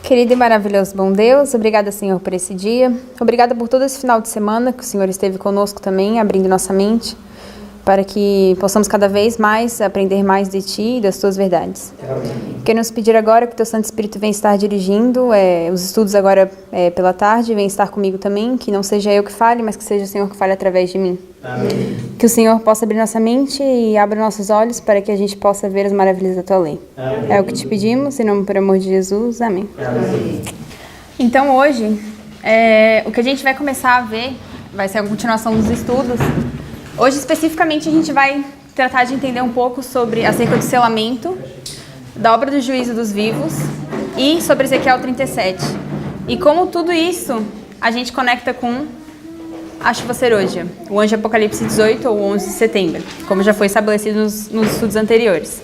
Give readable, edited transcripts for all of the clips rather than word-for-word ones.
Querido e maravilhoso bom Deus, obrigada, Senhor, por esse dia. Obrigada por todo esse final de semana que o Senhor esteve conosco também, abrindo nossa mente, para que possamos cada vez mais aprender mais de Ti e das Tuas verdades. Amém. Queremos pedir agora que Teu Santo Espírito venha estar dirigindo os estudos agora pela tarde, venha estar comigo também, que não seja eu que fale, mas que seja o Senhor que fale através de mim. Amém. Que o Senhor possa abrir nossa mente e abra nossos olhos para que a gente possa ver as maravilhas da Tua lei. Amém. É o que te pedimos, em nome por amor de Jesus. Amém. Amém. Então hoje, o que a gente vai começar a ver vai ser a continuação dos estudos. Hoje, especificamente, a gente vai tratar de entender um pouco acerca do selamento, da obra do juízo dos vivos e sobre Ezequiel 37. E como tudo isso a gente conecta com a chuva serôdia, o anjo Apocalipse 18 ou 11 de setembro, como já foi estabelecido nos estudos anteriores.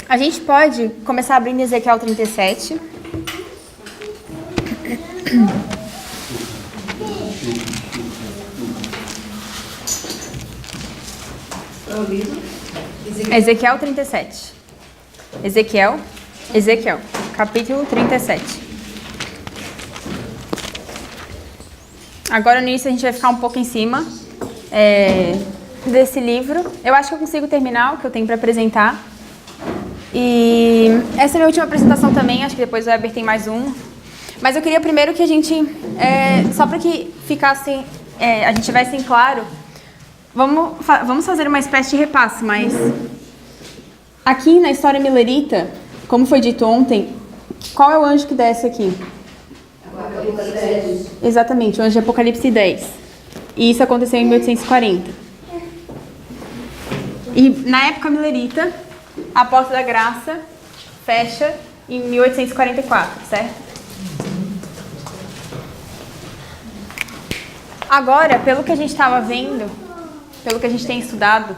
A gente pode começar abrindo Ezequiel 37. Ezequiel 37. Ezequiel, capítulo 37. Agora no início a gente vai ficar um pouco em cima desse livro. Eu acho que eu consigo terminar o que eu tenho para apresentar. E essa é a minha última apresentação também, acho que depois o Weber tem mais um. Mas eu queria primeiro que a gente, só para que ficasse, a gente tivesse em claro, vamos fazer uma espécie de repasse, mas aqui na história milerita, como foi dito ontem, qual é o anjo que desce aqui? Apocalipse 10. Exatamente, o anjo de Apocalipse 10. E isso aconteceu em 1840. E na época milerita, a Porta da Graça fecha em 1844, certo? Agora, pelo que a gente estava vendo, pelo que a gente tem estudado,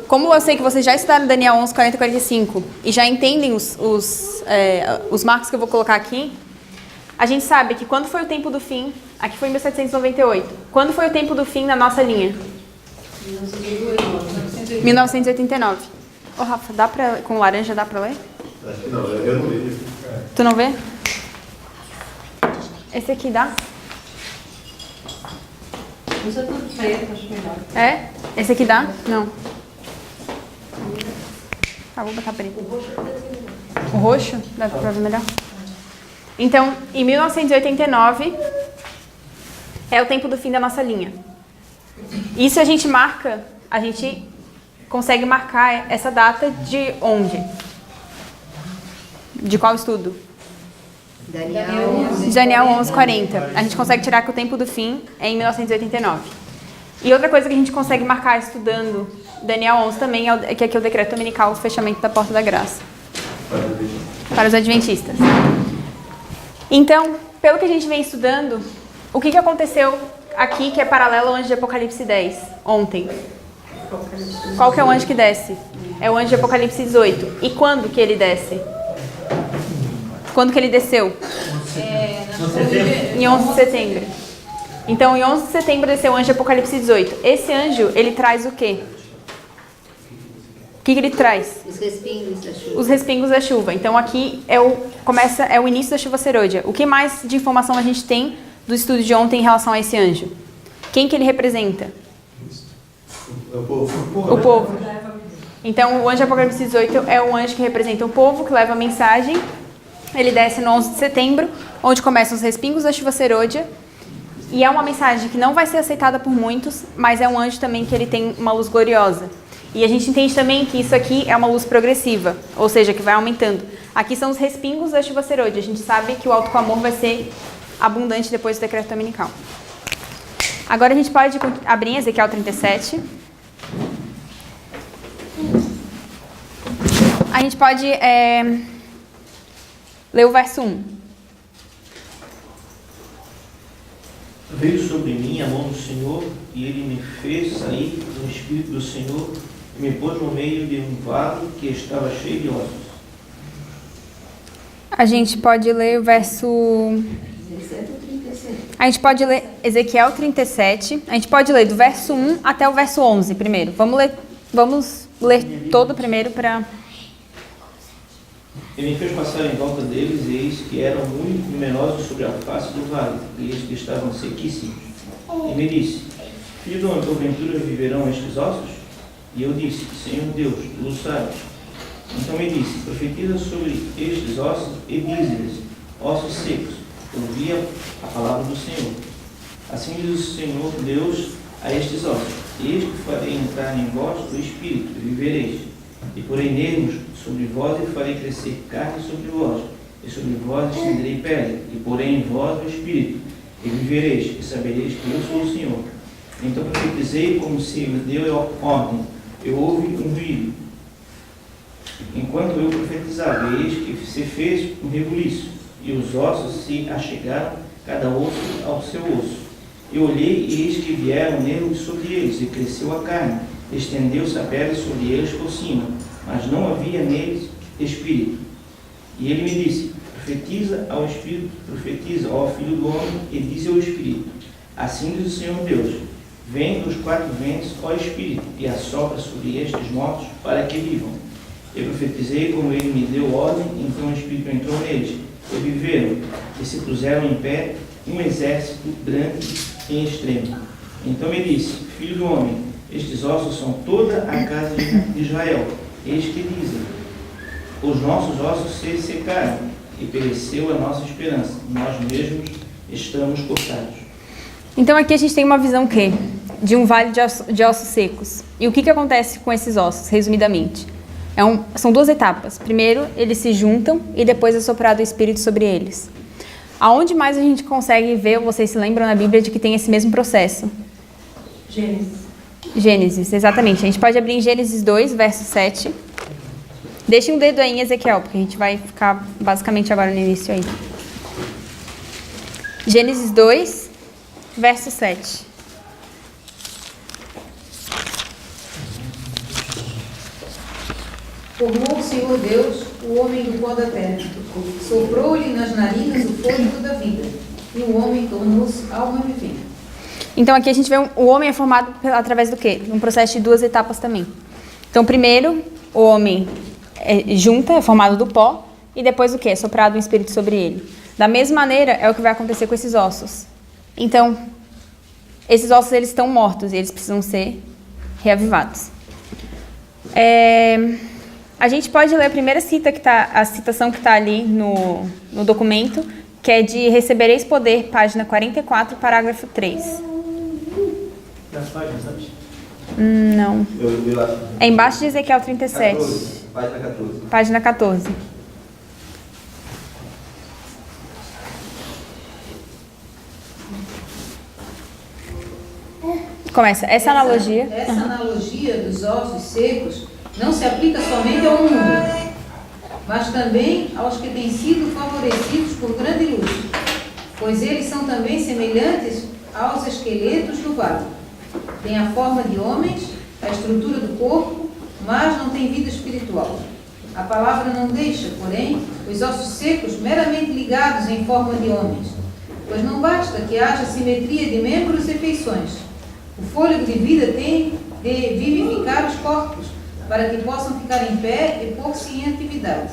como eu sei que vocês já estudaram Daniel 11, 40 e 45 e já entendem os marcos que eu vou colocar aqui, a gente sabe que quando foi o tempo do fim, aqui foi em 1798, quando foi o tempo do fim na nossa linha? 1989. Ô Rafa, com laranja dá pra ler? Acho que não, eu não vejo. Tu não vê? Esse aqui dá? Usa tudo preto, acho melhor. É? Esse aqui dá? Não. Tá, vou botar preto. O roxo? Dá pra ver melhor? Então, em 1989, é o tempo do fim da nossa linha. Isso a gente consegue marcar essa data de onde? De qual estudo? Daniel 11, 40. A gente consegue tirar que o tempo do fim é em 1989. E outra coisa que a gente consegue marcar estudando Daniel 11 também é que aqui é o decreto dominical, o fechamento da Porta da Graça. Para os adventistas. Então, pelo que a gente vem estudando, o que aconteceu aqui que é paralelo ao anjo de Apocalipse 10, ontem? Qual que é o anjo que desce? É o anjo de Apocalipse 18. E quando que ele desce? Quando que ele desceu? Em 11 de setembro. Então, em 11 de setembro desceu o anjo de Apocalipse 18. Esse anjo, ele traz o quê? O que ele traz? Os respingos da chuva. Os respingos da chuva. Então, aqui é o início da chuva serôdia. O que mais de informação a gente tem do estudo de ontem em relação a esse anjo? Quem que ele representa? O povo. O povo. Então, o anjo de Apocalipse 18 é um anjo que representa o povo, que leva a mensagem. Ele desce no 11 de setembro, onde começam os respingos da chuva serôdia. E é uma mensagem que não vai ser aceitada por muitos, mas é um anjo também que ele tem uma luz gloriosa. E a gente entende também que isso aqui é uma luz progressiva, ou seja, que vai aumentando. Aqui são os respingos da chuva serôdia. A gente sabe que o alto clamor vai ser abundante depois do decreto dominical. Agora a gente pode abrir em Ezequiel 37. A gente pode ler o verso 1. Veio sobre mim a mão do Senhor, e ele me fez sair no Espírito do Senhor, e me pôs no meio de um vado que estava cheio de ossos. A gente pode ler o verso... A gente pode ler Ezequiel 37. A gente pode ler do verso 1 até o verso 11 primeiro. Vamos ler todo primeiro para... Ele me fez passar em volta deles, e eis que eram muito numerosos sobre a face do vale, e eis que estavam sequíssimos. E me disse: Filho do homem, porventura viverão estes ossos? E eu disse: Senhor Deus, tu o sabes. Então me disse: Profetiza sobre estes ossos e dize-lhes: Ossos secos, ouvi a palavra do Senhor. Assim diz o Senhor Deus a estes ossos: Eis que farei entrar em vós o Espírito, e vivereis. E porei nervos sobre vós, e farei crescer carne sobre vós, e sobre vós estenderei pele, e porei em vós o Espírito, e vivereis, e sabereis que eu sou o Senhor. Então profetizei como se me deu ordem, eu ouvi um ruído. Enquanto eu profetizava, eis que se fez um rebuliço, e os ossos se achegaram, cada osso ao seu osso. Eu olhei, e eis que vieram nervos sobre eles, e cresceu a carne, estendeu-se a pele sobre eles por cima, mas não havia neles espírito. E ele me disse: Profetiza ao Espírito, profetiza ao Filho do Homem, e diz ao Espírito: Assim diz o Senhor Deus: Vem dos quatro ventos, ó Espírito, e assopra sobre estes mortos, para que vivam. Eu profetizei como ele me deu ordem, então o Espírito entrou neles, e viveram, e se puseram em pé um exército grande em extremo. Então me disse: Filho do homem, estes ossos são toda a casa de Israel. Eis que dizem: Os nossos ossos se secaram, e pereceu a nossa esperança. Nós mesmos estamos cortados. Então aqui a gente tem uma visão que de um vale de ossos secos. E o que acontece com esses ossos, resumidamente? São duas etapas. Primeiro, eles se juntam e depois é soprado o Espírito sobre eles. Aonde mais a gente consegue ver, ou vocês se lembram na Bíblia, de que tem esse mesmo processo? Gênesis, exatamente. A gente pode abrir em Gênesis 2, verso 7. Deixe um dedo aí em Ezequiel, porque a gente vai ficar basicamente agora no início aí. Gênesis 2, verso 7. Formou o Senhor Deus o homem do pó da terra, soprou-lhe nas narinas o fôlego da vida, e o homem tornou-se alma vivente. Então aqui a gente vê o homem é formado através do quê? Um processo de duas etapas também. Então primeiro, o homem é formado do pó, e depois o quê? É soprado um espírito sobre ele. Da mesma maneira é o que vai acontecer com esses ossos. Então, esses ossos eles estão mortos e eles precisam ser reavivados. A gente pode ler a primeira citação que está ali no documento, que é de Recebereis Poder, página 44, parágrafo 3. Nas páginas antes? Não. Eu vi lá. É embaixo de Ezequiel 37. 14, página 14. Página 14. Começa. Essa analogia dos ossos secos não se aplica somente ao mundo, mas também aos que têm sido favorecidos por grande luz, pois eles são também semelhantes aos esqueletos do vale. Têm a forma de homens, a estrutura do corpo, mas não têm vida espiritual. A palavra não deixa, porém, os ossos secos meramente ligados em forma de homens, pois não basta que haja simetria de membros e feições. O fôlego de vida tem de vivificar os corpos, para que possam ficar em pé e pôr-se em atividade.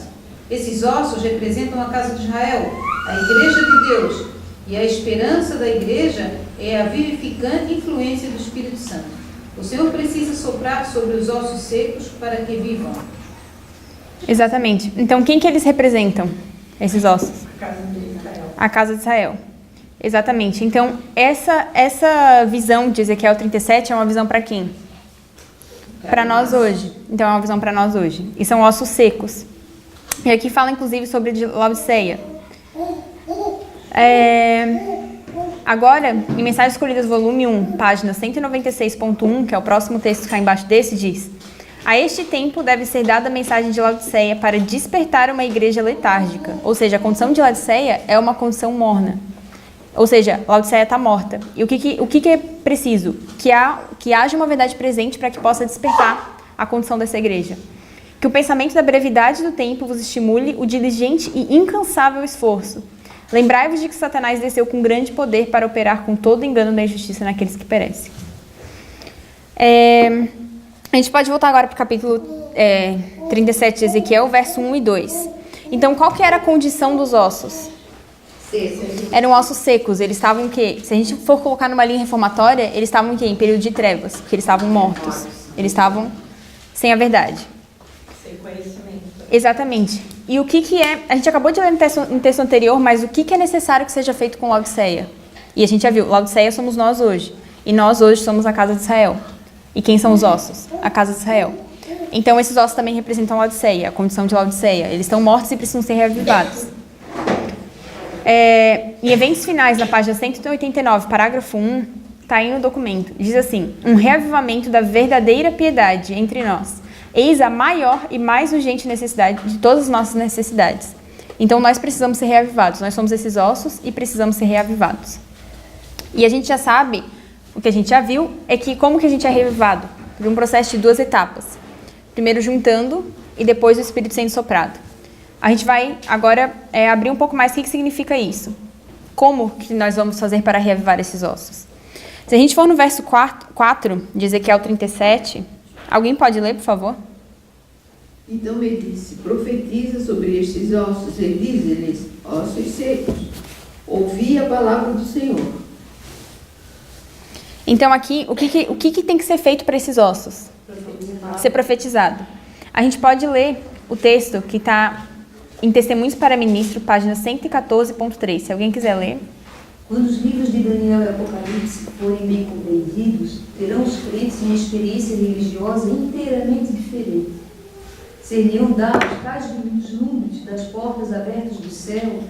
Esses ossos representam a casa de Israel, a igreja de Deus, e a esperança da igreja é a vivificante influência do Espírito Santo. O Senhor precisa soprar sobre os ossos secos para que vivam. Exatamente. Então, quem que eles representam, esses ossos? A casa de Israel. A casa de Israel. Exatamente. Então, essa visão de Ezequiel 37 é uma visão para quem? Para nós hoje. Então, é uma visão para nós hoje. E são ossos secos. E aqui fala, inclusive, sobre Laodiceia. Agora, em Mensagens Escolhidas, volume 1, página 196.1, que é o próximo texto que está embaixo desse, diz: A este tempo deve ser dada a mensagem de Laodiceia para despertar uma igreja letárgica. Ou seja, a condição de Laodiceia é uma condição morna. Ou seja, Laodiceia está morta. E o que é preciso? Que haja uma verdade presente para que possa despertar a condição dessa igreja. Que o pensamento da brevidade do tempo vos estimule o diligente e incansável esforço. Lembrai-vos de que Satanás desceu com grande poder para operar com todo engano da injustiça naqueles que perecem. A gente pode voltar agora para o capítulo 37 de Ezequiel, verso 1 e 2. Então, qual que era a condição dos ossos? Eram ossos secos. Eles estavam em quê? Se a gente for colocar numa linha reformatória, eles estavam em quê? Em período de trevas, porque eles estavam mortos. Eles estavam sem a verdade. Sem conhecimento. Exatamente. E o que é... A gente acabou de ler no texto anterior, mas o que é necessário que seja feito com Laodiceia? E a gente já viu, Laodiceia somos nós hoje. E nós hoje somos a casa de Israel. E quem são os ossos? A casa de Israel. Então, esses ossos também representam Laodiceia, a condição de Laodiceia. Eles estão mortos e precisam ser reavivados. Em eventos finais, na página 189, parágrafo 1, está aí no documento. Diz assim: um reavivamento da verdadeira piedade entre nós. Eis a maior e mais urgente necessidade de todas as nossas necessidades. Então, nós precisamos ser reavivados. Nós somos esses ossos e precisamos ser reavivados. E a gente já sabe, o que a gente já viu, é que como que a gente é reavivado? Por um processo de 2 etapas. Primeiro juntando e depois o Espírito sendo soprado. A gente vai agora abrir um pouco mais o que significa isso. Como que nós vamos fazer para reavivar esses ossos? Se a gente for no verso 4 de Ezequiel 37, alguém pode ler, por favor? Então me disse: profetiza sobre estes ossos e dize-lhes: ossos secos, ouvi a palavra do Senhor. Então aqui, o que tem que ser feito para esses ossos? Ser profetizado. A gente pode ler o texto que está em Testemunhos para Ministro, página 114.3. Se alguém quiser ler. Quando os livros de Daniel e Apocalipse forem bem compreendidos, terão os crentes uma experiência religiosa inteiramente diferente. Seriam dados tais vislumbres das portas abertas do céu,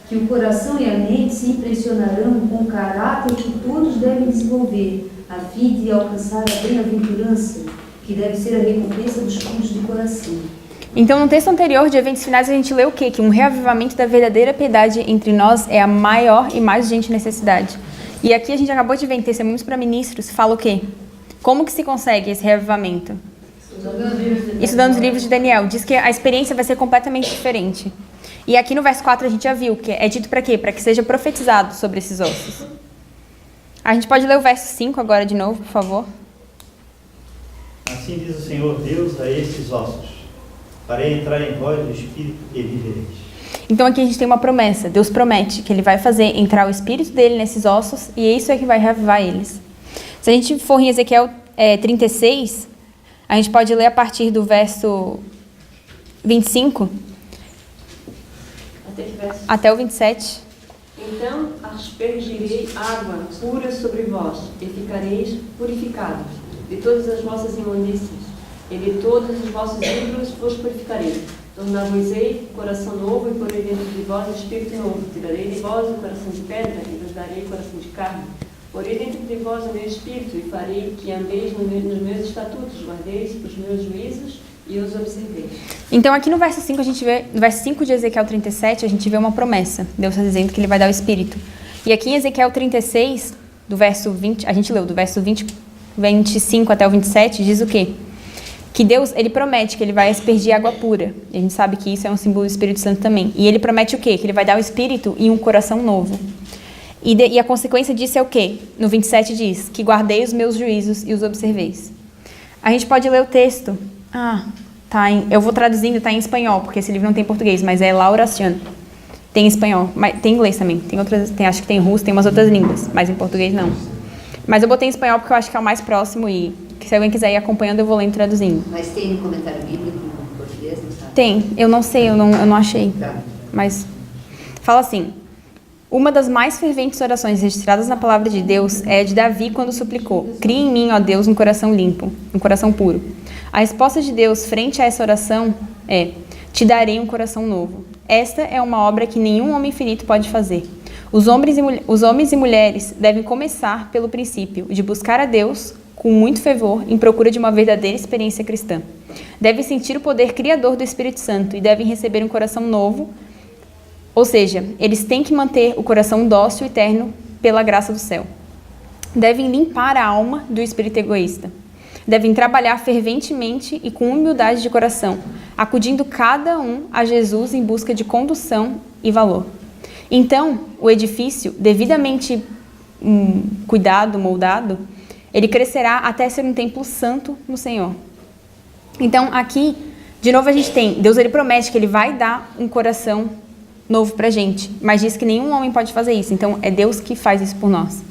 que o coração e a mente se impressionarão com o caráter que todos devem desenvolver, a fim de alcançar a bem-aventurança, que deve ser a recompensa dos puros de coração. Então, no texto anterior de eventos finais, a gente lê o quê? Que um reavivamento da verdadeira piedade entre nós é a maior e mais urgente necessidade. E aqui a gente acabou de ver em Testemunhos para Ministros, fala o quê? Como que se consegue esse reavivamento? Estudando os livros de Daniel. Diz que a experiência vai ser completamente diferente. E aqui no verso 4 a gente já viu que é dito para quê? Para que seja profetizado sobre esses ossos. A gente pode ler o verso 5 agora de novo, por favor. Assim diz o Senhor Deus a estes ossos: farei entrar em vós o Espírito e vivereis. Então aqui a gente tem uma promessa. Deus promete que Ele vai fazer entrar o Espírito dele nesses ossos e isso é que vai reavivar eles. Se a gente for em Ezequiel 36, a gente pode ler a partir do verso 25 até o 27. Então aspergirei água pura sobre vós, e ficareis purificados de todas as vossas imundícias, e de todos os vossos ídolos vos purificarei. Tornar-vos-ei coração novo, e porei dentro de vós espírito novo. Tirarei de vós o coração de pedra, e vos darei coração de carne. Porei dentro de vós o meu espírito, e farei que andeis nos meus estatutos, guardeis os meus juízos e os observeis. Então aqui no verso 5 a gente vê, no verso 5 de Ezequiel 37, a gente vê uma promessa. Deus está dizendo que Ele vai dar o Espírito. E aqui em Ezequiel 36, do verso 20, a gente leu do verso 25 até o 27, diz o quê? Que Deus, Ele promete que Ele vai aspergir água pura. E a gente sabe que isso é um símbolo do Espírito Santo também. E Ele promete o quê? Que Ele vai dar o Espírito e um coração novo. E a consequência disso é o quê? No 27 diz, que guardei os meus juízos e os observeis. A gente pode ler o texto. Eu vou traduzindo, tá em espanhol, porque esse livro não tem português, mas é La Oración. Tem em espanhol, mas tem inglês também. Acho que tem russo, tem umas outras línguas, mas em português não. Mas eu botei em espanhol porque eu acho que é o mais próximo e se alguém quiser ir acompanhando, eu vou lendo e traduzindo. Mas tem no comentário bíblico em português, não sabe? Tem, eu não sei, eu não achei. Tá. Mas fala assim: uma das mais ferventes orações registradas na palavra de Deus é a de Davi quando suplicou: cria em mim, ó Deus, um coração limpo, um coração puro. A resposta de Deus frente a essa oração é: te darei um coração novo. Esta é uma obra que nenhum homem finito pode fazer. Os homens e mulheres devem começar pelo princípio de buscar a Deus com muito fervor em procura de uma verdadeira experiência cristã. Devem sentir o poder criador do Espírito Santo e devem receber um coração novo, ou seja, eles têm que manter o coração dócil e terno pela graça do céu. Devem limpar a alma do espírito egoísta. Devem trabalhar ferventemente e com humildade de coração, acudindo cada um a Jesus em busca de condução e valor. Então, o edifício, devidamente cuidado, moldado, ele crescerá até ser um templo santo no Senhor. Então, aqui, De novo a gente tem, Deus ele promete que ele vai dar um coração novo pra gente, mas diz que nenhum homem pode fazer isso, então é Deus que faz isso por nós.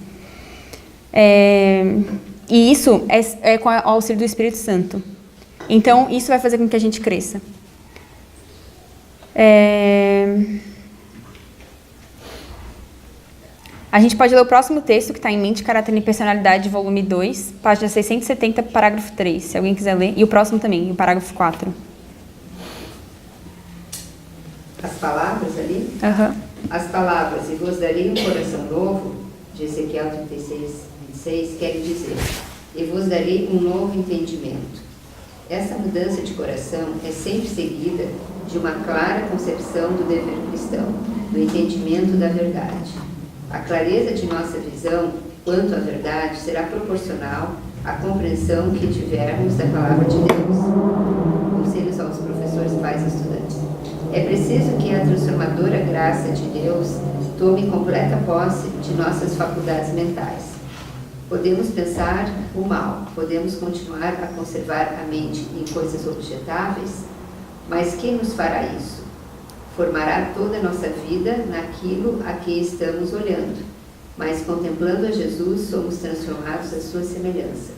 E isso é com o auxílio do Espírito Santo. Então isso vai fazer com que a gente cresça. A gente pode ler o próximo texto, que está em Mente, Caráter e Personalidade, volume 2, página 670, parágrafo 3, se alguém quiser ler. E o próximo também, o parágrafo 4. As palavras ali? As palavras, e vos darei um coração novo, de Ezequiel 36, 26, quer dizer, e vos darei um novo entendimento. Essa mudança de coração é sempre seguida de uma clara concepção do dever cristão, do entendimento da verdade. A clareza de nossa visão quanto à verdade será proporcional à compreensão que tivermos da palavra de Deus. Conselhos aos professores, pais e estudantes. É preciso que a transformadora graça de Deus tome completa posse de nossas faculdades mentais. Podemos pensar o mal, podemos continuar a conservar a mente em coisas objetáveis, mas quem nos fará isso? Formará toda a nossa vida naquilo a que estamos olhando, mas contemplando a Jesus somos transformados à sua semelhança.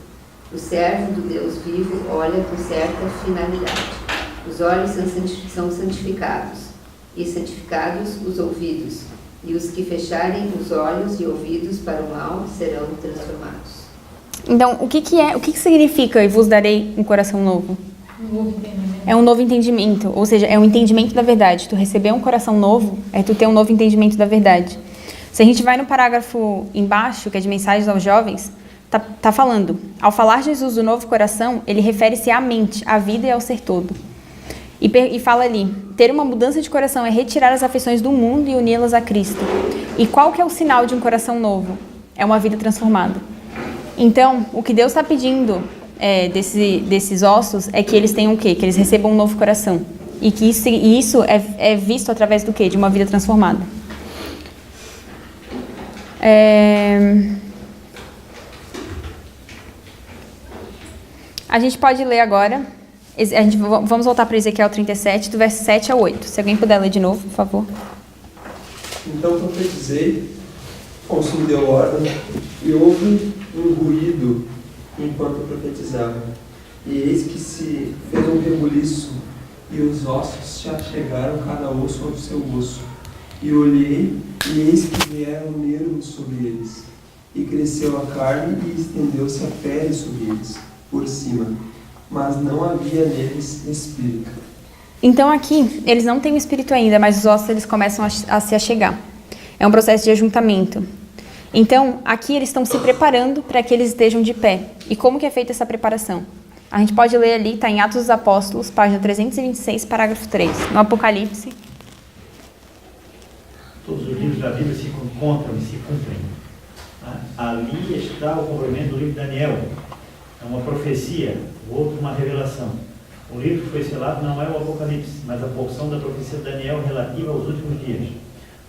O servo do Deus vivo olha com certa finalidade. Os olhos são santificados, e santificados os ouvidos, e os que fecharem os olhos e ouvidos para o mal serão transformados. Então, o que significa e vos darei um coração novo? Um novo entendimento. É um novo entendimento, ou seja, é um entendimento da verdade. Tu receber um coração novo é tu ter um novo entendimento da verdade. Se a gente vai no parágrafo embaixo, que é de mensagens aos jovens, tá falando, ao falar Jesus do novo coração, ele refere-se à mente, à vida e ao ser todo. E fala ali, ter uma mudança de coração é retirar as afeições do mundo e uni-las a Cristo. E qual que é o sinal de um coração novo? É uma vida transformada. Então, o que Deus está pedindo desses ossos é que eles tenham o quê? Que eles recebam um novo coração. E que isso é visto através do quê? De uma vida transformada. A gente pode ler agora. Vamos voltar para Ezequiel 37, do verso 7 a 8. Se alguém puder ler de novo, por favor. Então profetizei, Consul deu ordem, e houve um ruído enquanto profetizava. E eis que se fez um rebuliço, e os ossos se achegaram cada osso ao seu osso. E olhei, e eis que vieram nervos sobre eles. E cresceu a carne, e estendeu-se a pele sobre eles, por cima. Mas não havia neles espírito. Então aqui, eles não têm o espírito ainda, mas os ossos eles começam a se achegar. É um processo de ajuntamento. Então, aqui eles estão se preparando para que eles estejam de pé. E como que é feita essa preparação? A gente pode ler ali, está em Atos dos Apóstolos, página 326, parágrafo 3, no Apocalipse. Todos os livros da Bíblia se encontram e se cumprem. Ali está o cumprimento do livro de Daniel. É uma profecia, o outro uma revelação. O livro que foi selado não é o Apocalipse, mas a porção da profecia de Daniel relativa aos últimos dias.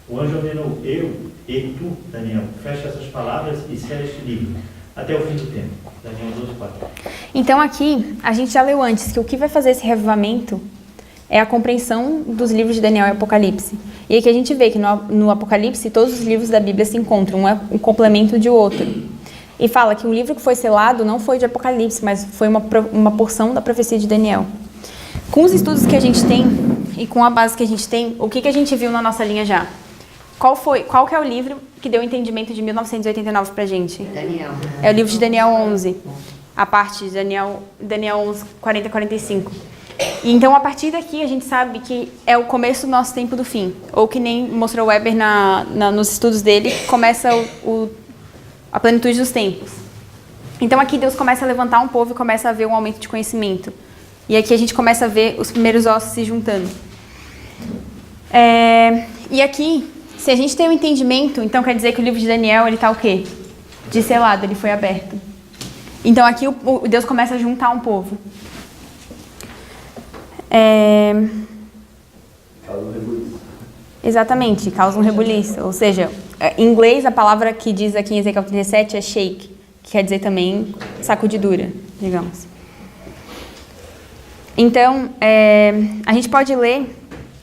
O anjo ordenou, eu e tu, Daniel, fecha essas palavras e sela este livro, até o fim do tempo. Daniel 12:4. Então aqui, a gente já leu antes que o que vai fazer esse revivamento é a compreensão dos livros de Daniel e Apocalipse. E aqui a gente vê que no Apocalipse todos os livros da Bíblia se encontram, um é um complemento de outro. E fala que o livro que foi selado não foi de Apocalipse, mas foi uma porção da profecia de Daniel. Com os estudos que a gente tem e com a base que a gente tem, o que a gente viu na nossa linha já? Qual que é o livro que deu o entendimento de 1989 pra gente? Daniel. É o livro de Daniel 11, a parte de Daniel 11, 40 a 45. E então, a partir daqui, a gente sabe que é o começo do nosso tempo do fim. Ou que nem mostrou Weber nos estudos dele, começa a plenitude dos tempos. Então aqui Deus começa a levantar um povo e começa a ver um aumento de conhecimento. E aqui a gente começa a ver os primeiros ossos se juntando. E aqui, se a gente tem um entendimento, então quer dizer que o livro de Daniel, ele está o quê? De selado, ele foi aberto. Então aqui Deus começa a juntar um povo. Causa um rebuliço. Exatamente, causa um rebuliço. Ou seja, em inglês, a palavra que diz aqui em Ezequiel 37 é shake, que quer dizer também sacudidura, digamos. Então, a gente pode ler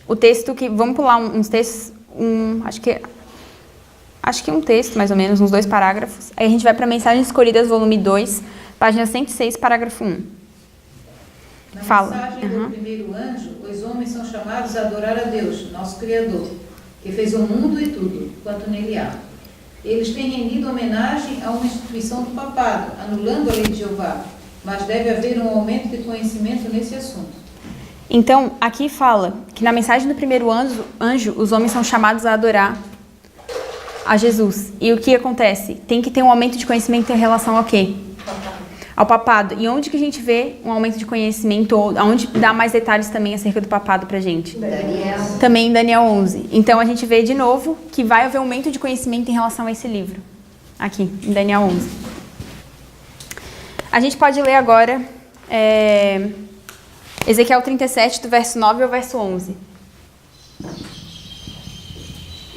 o texto que... Vamos pular uns textos, acho que um texto, mais ou menos, uns 2 parágrafos. Aí a gente vai para Mensagens Escolhidas, volume 2, página 106, parágrafo 1. Na Fala. mensagem do primeiro anjo, os homens são chamados a adorar a Deus, nosso Criador, que fez o mundo e tudo, quanto nele há. Eles têm rendido homenagem a uma instituição do papado, anulando a lei de Jeová, mas deve haver um aumento de conhecimento nesse assunto. Então, aqui fala que na mensagem do primeiro anjo, os homens são chamados a adorar a Jesus. E o que acontece? Tem que ter um aumento de conhecimento em relação ao quê? Ao papado. E onde que a gente vê um aumento de conhecimento, ou onde dá mais detalhes também acerca do papado pra gente? Daniel. Também em Daniel 11. Então, a gente vê de novo que vai haver um aumento de conhecimento em relação a esse livro. Aqui, em Daniel 11. A gente pode ler agora Ezequiel 37, do verso 9 ao verso 11.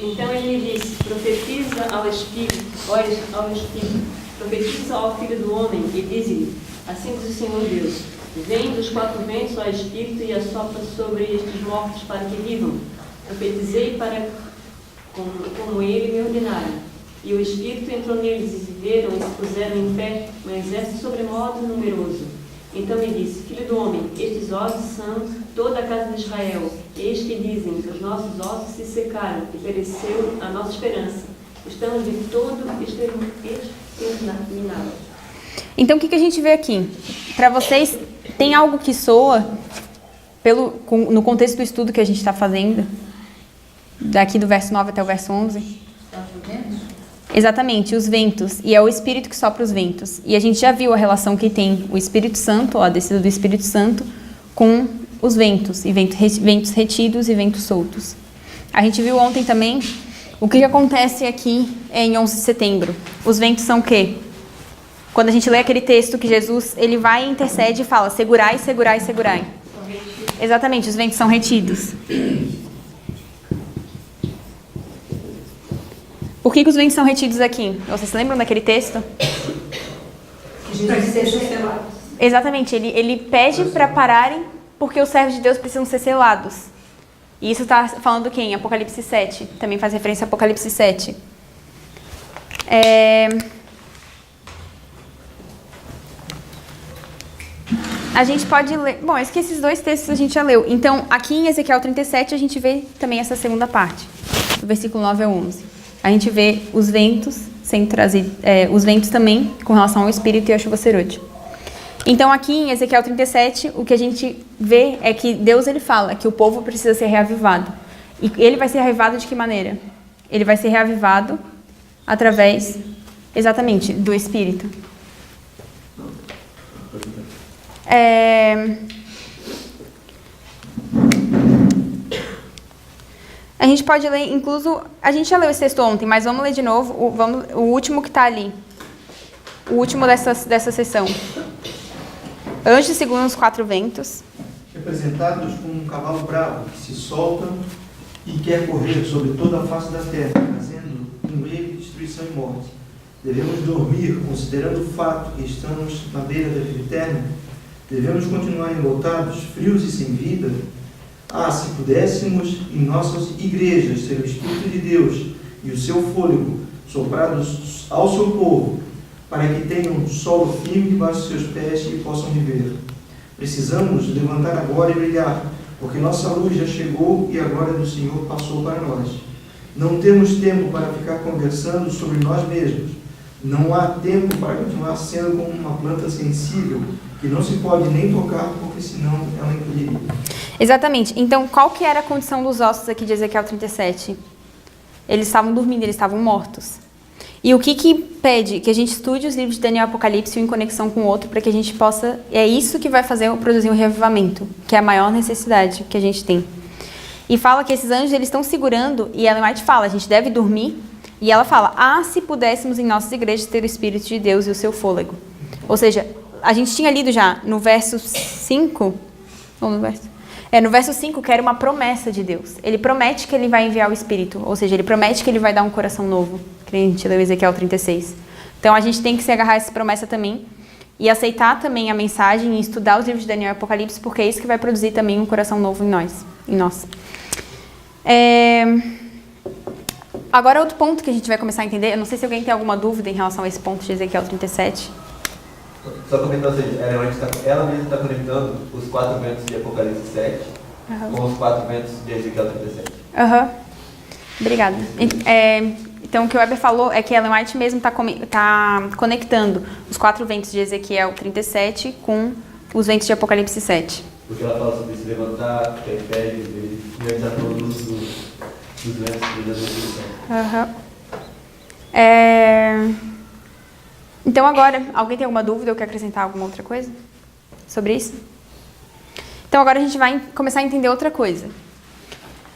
Então ele me disse, profetiza ao Espírito, profetiza ao Filho do Homem e diz-lhe, assim diz o Senhor Deus, vem dos 4 ventos ao Espírito e assopra sobre estes mortos para que vivam. Profetizei para como ele me ordenara. E o Espírito entrou neles e viveram e se puseram em pé um exército sobremodo numeroso. Então me disse, filho do homem, estes ossos são toda a casa de Israel. Eis que dizem que os nossos ossos se secaram e pereceu a nossa esperança. Estamos de todo exterminados. Então, o que a gente vê aqui? Para vocês, tem algo que soa, no contexto do estudo que a gente está fazendo, daqui do verso 9 até o verso 11? Exatamente, os ventos. E é o Espírito que sopra os ventos. E a gente já viu a relação que tem o Espírito Santo, a descida do Espírito Santo, com os ventos. E ventos retidos e ventos soltos. A gente viu ontem também o que acontece aqui em 11 de setembro. Os ventos são o quê? Quando a gente lê aquele texto que Jesus, ele vai e intercede e fala, segurai, segurai, segurai. Exatamente, os ventos são retidos. Por que os ventos são retidos aqui? Vocês se lembram daquele texto? Exatamente, ele pede para pararem porque os servos de Deus precisam ser selados. E isso está falando do quê? Em Apocalipse 7. Também faz referência a Apocalipse 7. A gente pode ler... Bom, acho que esses 2 textos a gente já leu. Então, aqui em Ezequiel 37, a gente vê também essa segunda parte. Do versículo 9 ao 11. A gente vê os ventos sendo trazidos... os ventos também, com relação ao Espírito e ao chuva serôdia. Então, aqui em Ezequiel 37, o que a gente vê é que Deus, ele fala que o povo precisa ser reavivado. E ele vai ser reavivado de que maneira? Ele vai ser reavivado através, exatamente, do Espírito. A gente pode ler, incluso... A gente já leu esse texto ontem, mas vamos ler de novo o último que está ali. O último dessa sessão. Anjos segundo os 4 ventos. Representados como um cavalo bravo que se solta e quer correr sobre toda a face da terra, trazendo com ele destruição e morte. Devemos dormir, considerando o fato que estamos na beira da vida eterna? Devemos continuar enlutados, frios e sem vida? Ah, se pudéssemos em nossas igrejas ser o Espírito de Deus e o seu fôlego soprados ao seu povo, para que tenham um solo firme debaixo de seus pés e possam viver. Precisamos levantar agora e brilhar, porque nossa luz já chegou e a glória do Senhor passou para nós. Não temos tempo para ficar conversando sobre nós mesmos. Não há tempo para continuar sendo como uma planta sensível, que não se pode nem tocar, porque senão ela encolheria. Exatamente. Então, qual que era a condição dos ossos aqui de Ezequiel 37? Eles estavam dormindo, eles estavam mortos. E o que pede? Que a gente estude os livros de Daniel e Apocalipse, um em conexão com o outro, para que a gente possa... É isso que vai produzir um reavivamento, que é a maior necessidade que a gente tem. E fala que esses anjos, eles estão segurando, e Ellen White fala, a gente deve dormir, e ela fala, se pudéssemos em nossas igrejas ter o Espírito de Deus e o seu fôlego. Ou seja, a gente tinha lido já no verso 5, ou no verso 5, que era uma promessa de Deus. Ele promete que ele vai enviar o Espírito, ou seja, ele promete que ele vai dar um coração novo. Que a gente leu Ezequiel 36. Então, a gente tem que se agarrar a essa promessa também. e aceitar também a mensagem e estudar os livros de Daniel e Apocalipse, porque é isso que vai produzir também um coração novo em nós. Agora, outro ponto que a gente vai começar a entender, eu não sei se alguém tem alguma dúvida em relação a esse ponto de Ezequiel 37. Só comentando assim, ela mesma está conectando os 4 ventos de Apocalipse 7 com os 4 ventos de Ezequiel 37. Obrigada. Então, o que o Weber falou é que Ellen White mesmo está conectando os 4 ventos de Ezequiel 37 com os ventos de Apocalipse 7. Porque ela fala sobre se levantar, que é pé, e ele está falando dos ventos da destruição. Então, agora, alguém tem alguma dúvida ou quer acrescentar alguma outra coisa sobre isso? Então, agora a gente vai começar a entender outra coisa.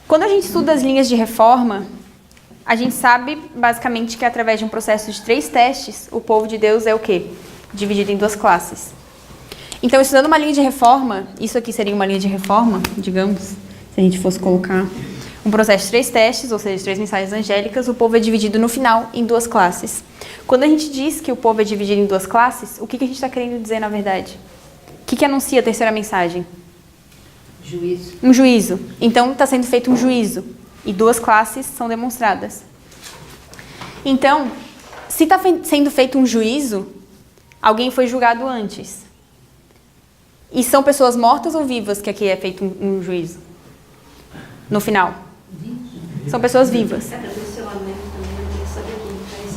Quando a gente estuda as linhas de reforma, a gente sabe, basicamente, que através de um processo de 3 testes, o povo de Deus é o quê? Dividido em 2 classes. Então, estudando uma linha de reforma, isso aqui seria uma linha de reforma, digamos, se a gente fosse colocar um processo de 3 testes, ou seja, 3 mensagens angélicas, o povo é dividido no final em 2 classes. Quando a gente diz que o povo é dividido em 2 classes, o que a gente está querendo dizer, na verdade? O que anuncia a terceira mensagem? Juízo. Um juízo. Então, está sendo feito um juízo. E 2 classes são demonstradas. Então, se está sendo feito um juízo, alguém foi julgado antes. E são pessoas mortas ou vivas que aqui é feito um juízo? No final. São pessoas vivas.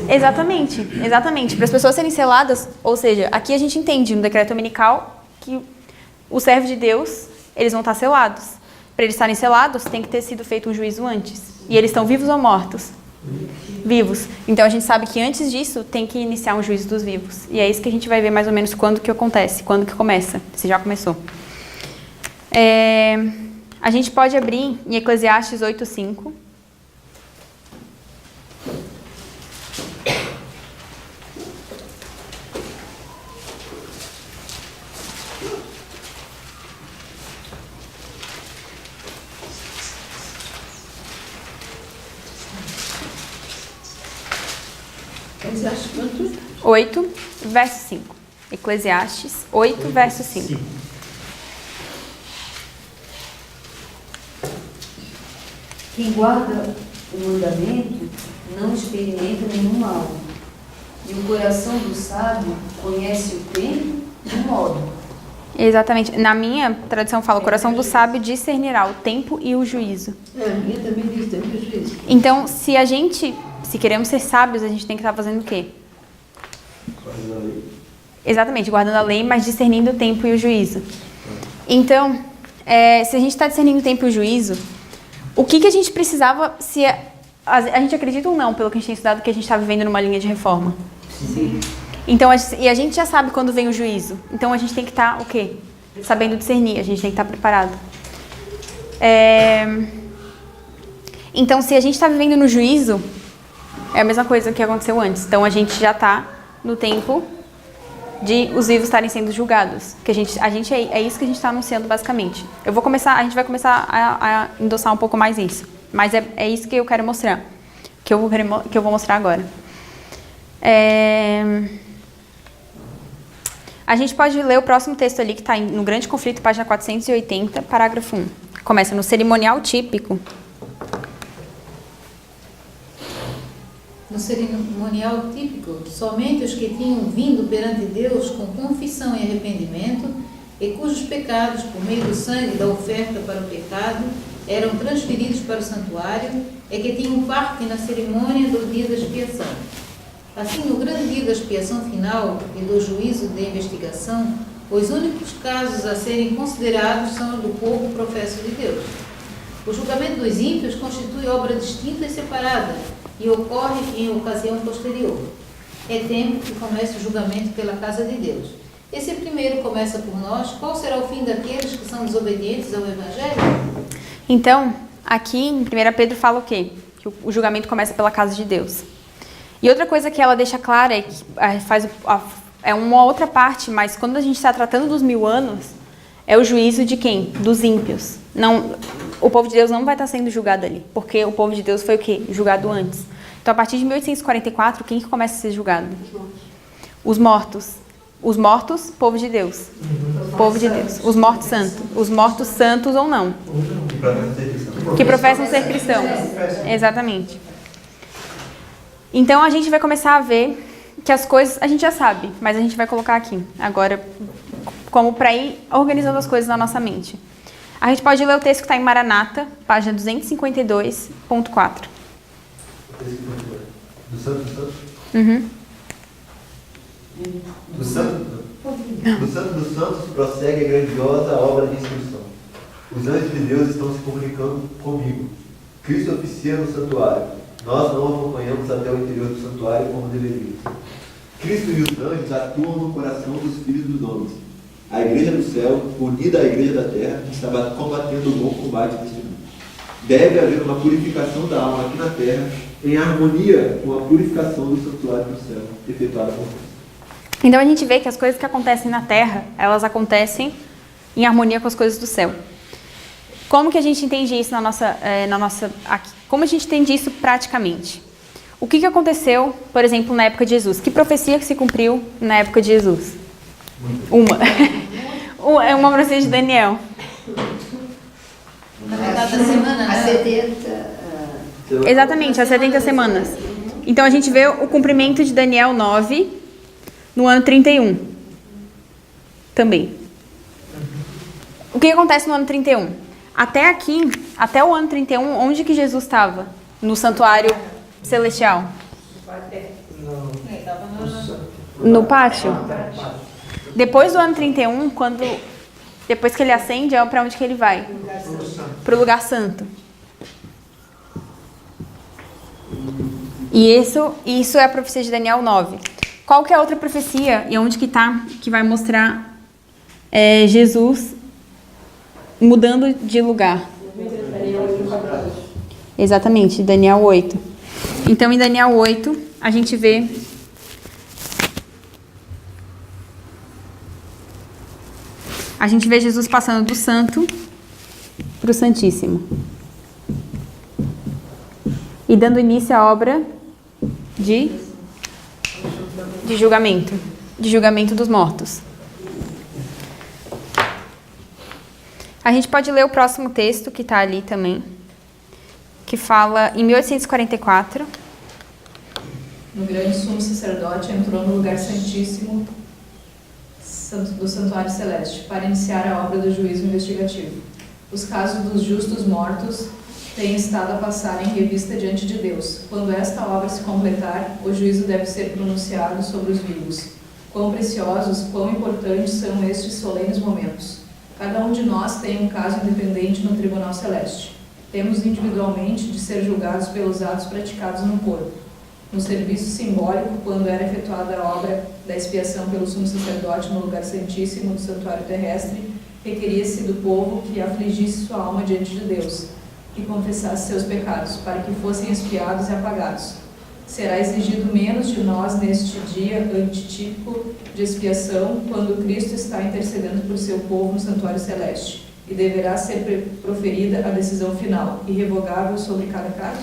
Exatamente. Para as pessoas serem seladas, ou seja, aqui a gente entende no decreto dominical que os servos de Deus, eles vão estar selados. Para eles estarem selados, tem que ter sido feito um juízo antes. E eles estão vivos ou mortos? Vivos. Então, a gente sabe que antes disso, tem que iniciar um juízo dos vivos. E é isso que a gente vai ver mais ou menos quando que acontece, quando que começa, se já começou. A gente pode abrir em Eclesiastes 8:5. Eclesiastes quanto? 8, verso 5. Eclesiastes 8, verso 5. Quem guarda o mandamento não experimenta nenhum mal, e o coração do sábio conhece o tempo e o modo. Exatamente. Na minha tradução fala, o coração do sábio discernirá o tempo e o juízo. A minha também diz tempo e juízo. Então, se queremos ser sábios, a gente tem que estar fazendo o quê? Guardando a lei. Exatamente, guardando a lei, mas discernindo o tempo e o juízo. Então, se a gente está discernindo o tempo e o juízo, o que a gente precisava, se a gente acredita ou não, pelo que a gente tem estudado, que a gente está vivendo numa linha de reforma? Sim. Então, e a gente já sabe quando vem o juízo. Então, a gente tem que estar, o quê? Sabendo discernir, a gente tem que estar preparado. Então, se a gente está vivendo no juízo, é a mesma coisa que aconteceu antes. Então, a gente já está no tempo de os vivos estarem sendo julgados. Que é isso que a gente está anunciando, basicamente. A gente vai começar a endossar um pouco mais isso. Mas é isso que eu quero mostrar. Que eu vou mostrar agora. A gente pode ler o próximo texto ali, que está no Grande Conflito, página 480, parágrafo 1. Começa no cerimonial típico. No cerimonial típico, somente os que tinham vindo perante Deus com confissão e arrependimento, e cujos pecados, por meio do sangue da oferta para o pecado, eram transferidos para o santuário, é que tinham parte na cerimônia do dia da expiação. Assim, no grande dia da expiação final e do juízo de investigação, os únicos casos a serem considerados são os do povo professo de Deus. O julgamento dos ímpios constitui obra distinta e separada e ocorre em ocasião posterior. É tempo que começa o julgamento pela casa de Deus. Esse primeiro começa por nós. Qual será o fim daqueles que são desobedientes ao Evangelho? Então, aqui em 1 Pedro fala o quê? Que o julgamento começa pela casa de Deus. E outra coisa que ela deixa clara é que é uma outra parte, mas quando a gente está tratando dos 1000 anos, é o juízo de quem? Dos ímpios. Não, o povo de Deus não vai estar sendo julgado ali, porque o povo de Deus foi o quê? Julgado antes. Então, a partir de 1844, quem que começa a ser julgado? Os mortos. Os mortos, povo de Deus. Povo de Deus. Os mortos santos ou não. Que professam ser cristãos. Exatamente. Então a gente vai começar a ver que as coisas a gente já sabe, mas a gente vai colocar aqui agora como para ir organizando as coisas na nossa mente. A gente pode ler o texto que está em Maranata, página 252.4. Do Santo dos Santos? Uhum. Do Santo dos Santos prossegue a grandiosa obra de instrução. Os anjos de Deus estão se comunicando comigo. Cristo oficia no santuário. Nós não acompanhamos até o interior do santuário como deveríamos. Cristo e os anjos atuam no coração dos filhos dos homens. A igreja do céu, unida à igreja da terra, estava combatendo o bom combate deste mundo. Deve haver uma purificação da alma aqui na terra, em harmonia com a purificação do santuário do céu, efetuada por Cristo. Então a gente vê que as coisas que acontecem na terra, elas acontecem em harmonia com as coisas do céu. Como que a gente entende isso como a gente entende isso praticamente? O que aconteceu, por exemplo, na época de Jesus? Que profecia que se cumpriu na época de Jesus? É uma profecia de Daniel. Há 70... Exatamente, há 70 semanas. Então a gente vê o cumprimento de Daniel 9 no ano 31. Também. O que acontece no ano 31? Até aqui, até o ano 31, onde que Jesus estava? No santuário celestial? No pátio? Depois do ano 31, depois que ele ascende, é para onde que ele vai? Para o lugar santo. E isso é a profecia de Daniel 9. Qual que é a outra profecia? E onde que tá? Que vai mostrar Jesus mudando de lugar. Exatamente, Daniel 8. Então, em Daniel 8, a gente vê Jesus passando do santo para o santíssimo. E dando início à obra de julgamento dos mortos. A gente pode ler o próximo texto que está ali também, que fala em 1844. No grande sumo sacerdote entrou no lugar santíssimo do santuário celeste para iniciar a obra do juízo investigativo. Os casos dos justos mortos têm estado a passar em revista diante de Deus. Quando esta obra se completar, o juízo deve ser pronunciado sobre os vivos. Quão preciosos, quão importantes são estes solenes momentos. Cada um de nós tem um caso independente no tribunal celeste. Temos individualmente de ser julgados pelos atos praticados no corpo. No serviço simbólico, quando era efetuada a obra da expiação pelo sumo sacerdote no lugar santíssimo do santuário terrestre, requeria-se do povo que afligisse sua alma diante de Deus e confessasse seus pecados, para que fossem expiados e apagados. Será exigido menos de nós neste dia antitípico de expiação, quando Cristo está intercedendo por seu povo no santuário celeste, e deverá ser proferida a decisão final, irrevogável sobre cada caso?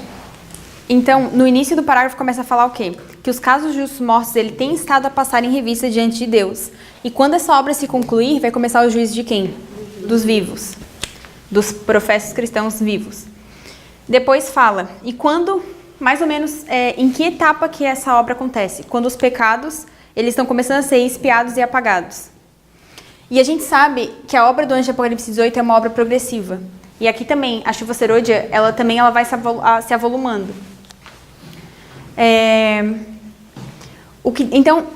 Então, no início do parágrafo começa a falar o quê? Que os casos justos mortos, ele tem estado a passar em revista diante de Deus. E quando essa obra se concluir, vai começar o juízo de quem? Dos vivos. Dos professos cristãos vivos. Depois fala, e quando, mais ou menos, em que etapa que essa obra acontece? Quando os pecados, eles estão começando a ser expiados e apagados. E a gente sabe que a obra do anjo de Apocalipse 18 é uma obra progressiva. E aqui também, a chuva serôdia, ela vai se avolumando. Então,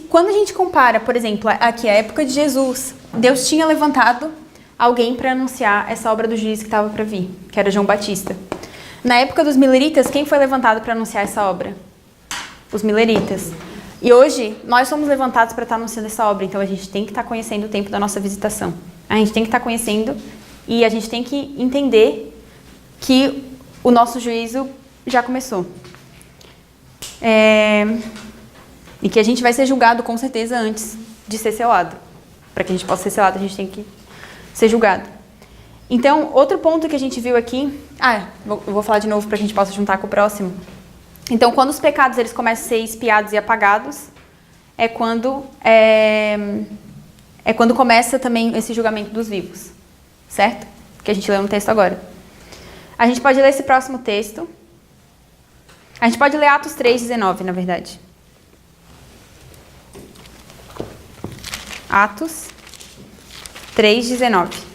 quando a gente compara, por exemplo, aqui a época de Jesus, Deus tinha levantado alguém para anunciar essa obra do juízo que estava para vir, que era João Batista. Na época dos mileritas, quem foi levantado para anunciar essa obra? Os mileritas. E hoje, nós somos levantados para estar anunciando essa obra, então a gente tem que estar conhecendo o tempo da nossa visitação. A gente tem que estar conhecendo e a gente tem que entender que o nosso juízo já começou. E que a gente vai ser julgado com certeza antes de ser selado. Para que a gente possa ser selado, a gente tem que ser julgado. Então, outro ponto que a gente viu aqui... eu vou falar de novo para que a gente possa juntar com o próximo. Então, quando os pecados eles começam a ser expiados e apagados, é quando começa também esse julgamento dos vivos, certo? Que a gente leu no texto agora. A gente pode ler esse próximo texto. A gente pode ler Atos 3:19, na verdade. Atos 3:19.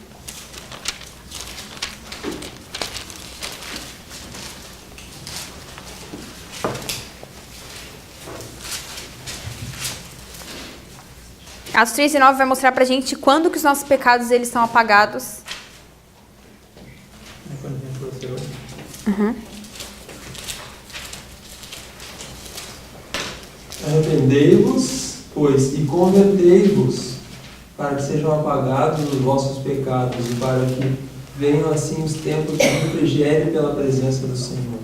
Atos 3:19 vai mostrar pra gente quando que os nossos pecados eles são apagados. Uhum. Arrependei-vos, pois, e convertei-vos, para que sejam apagados os vossos pecados, e para que venham assim os tempos de refrigério pela presença do Senhor.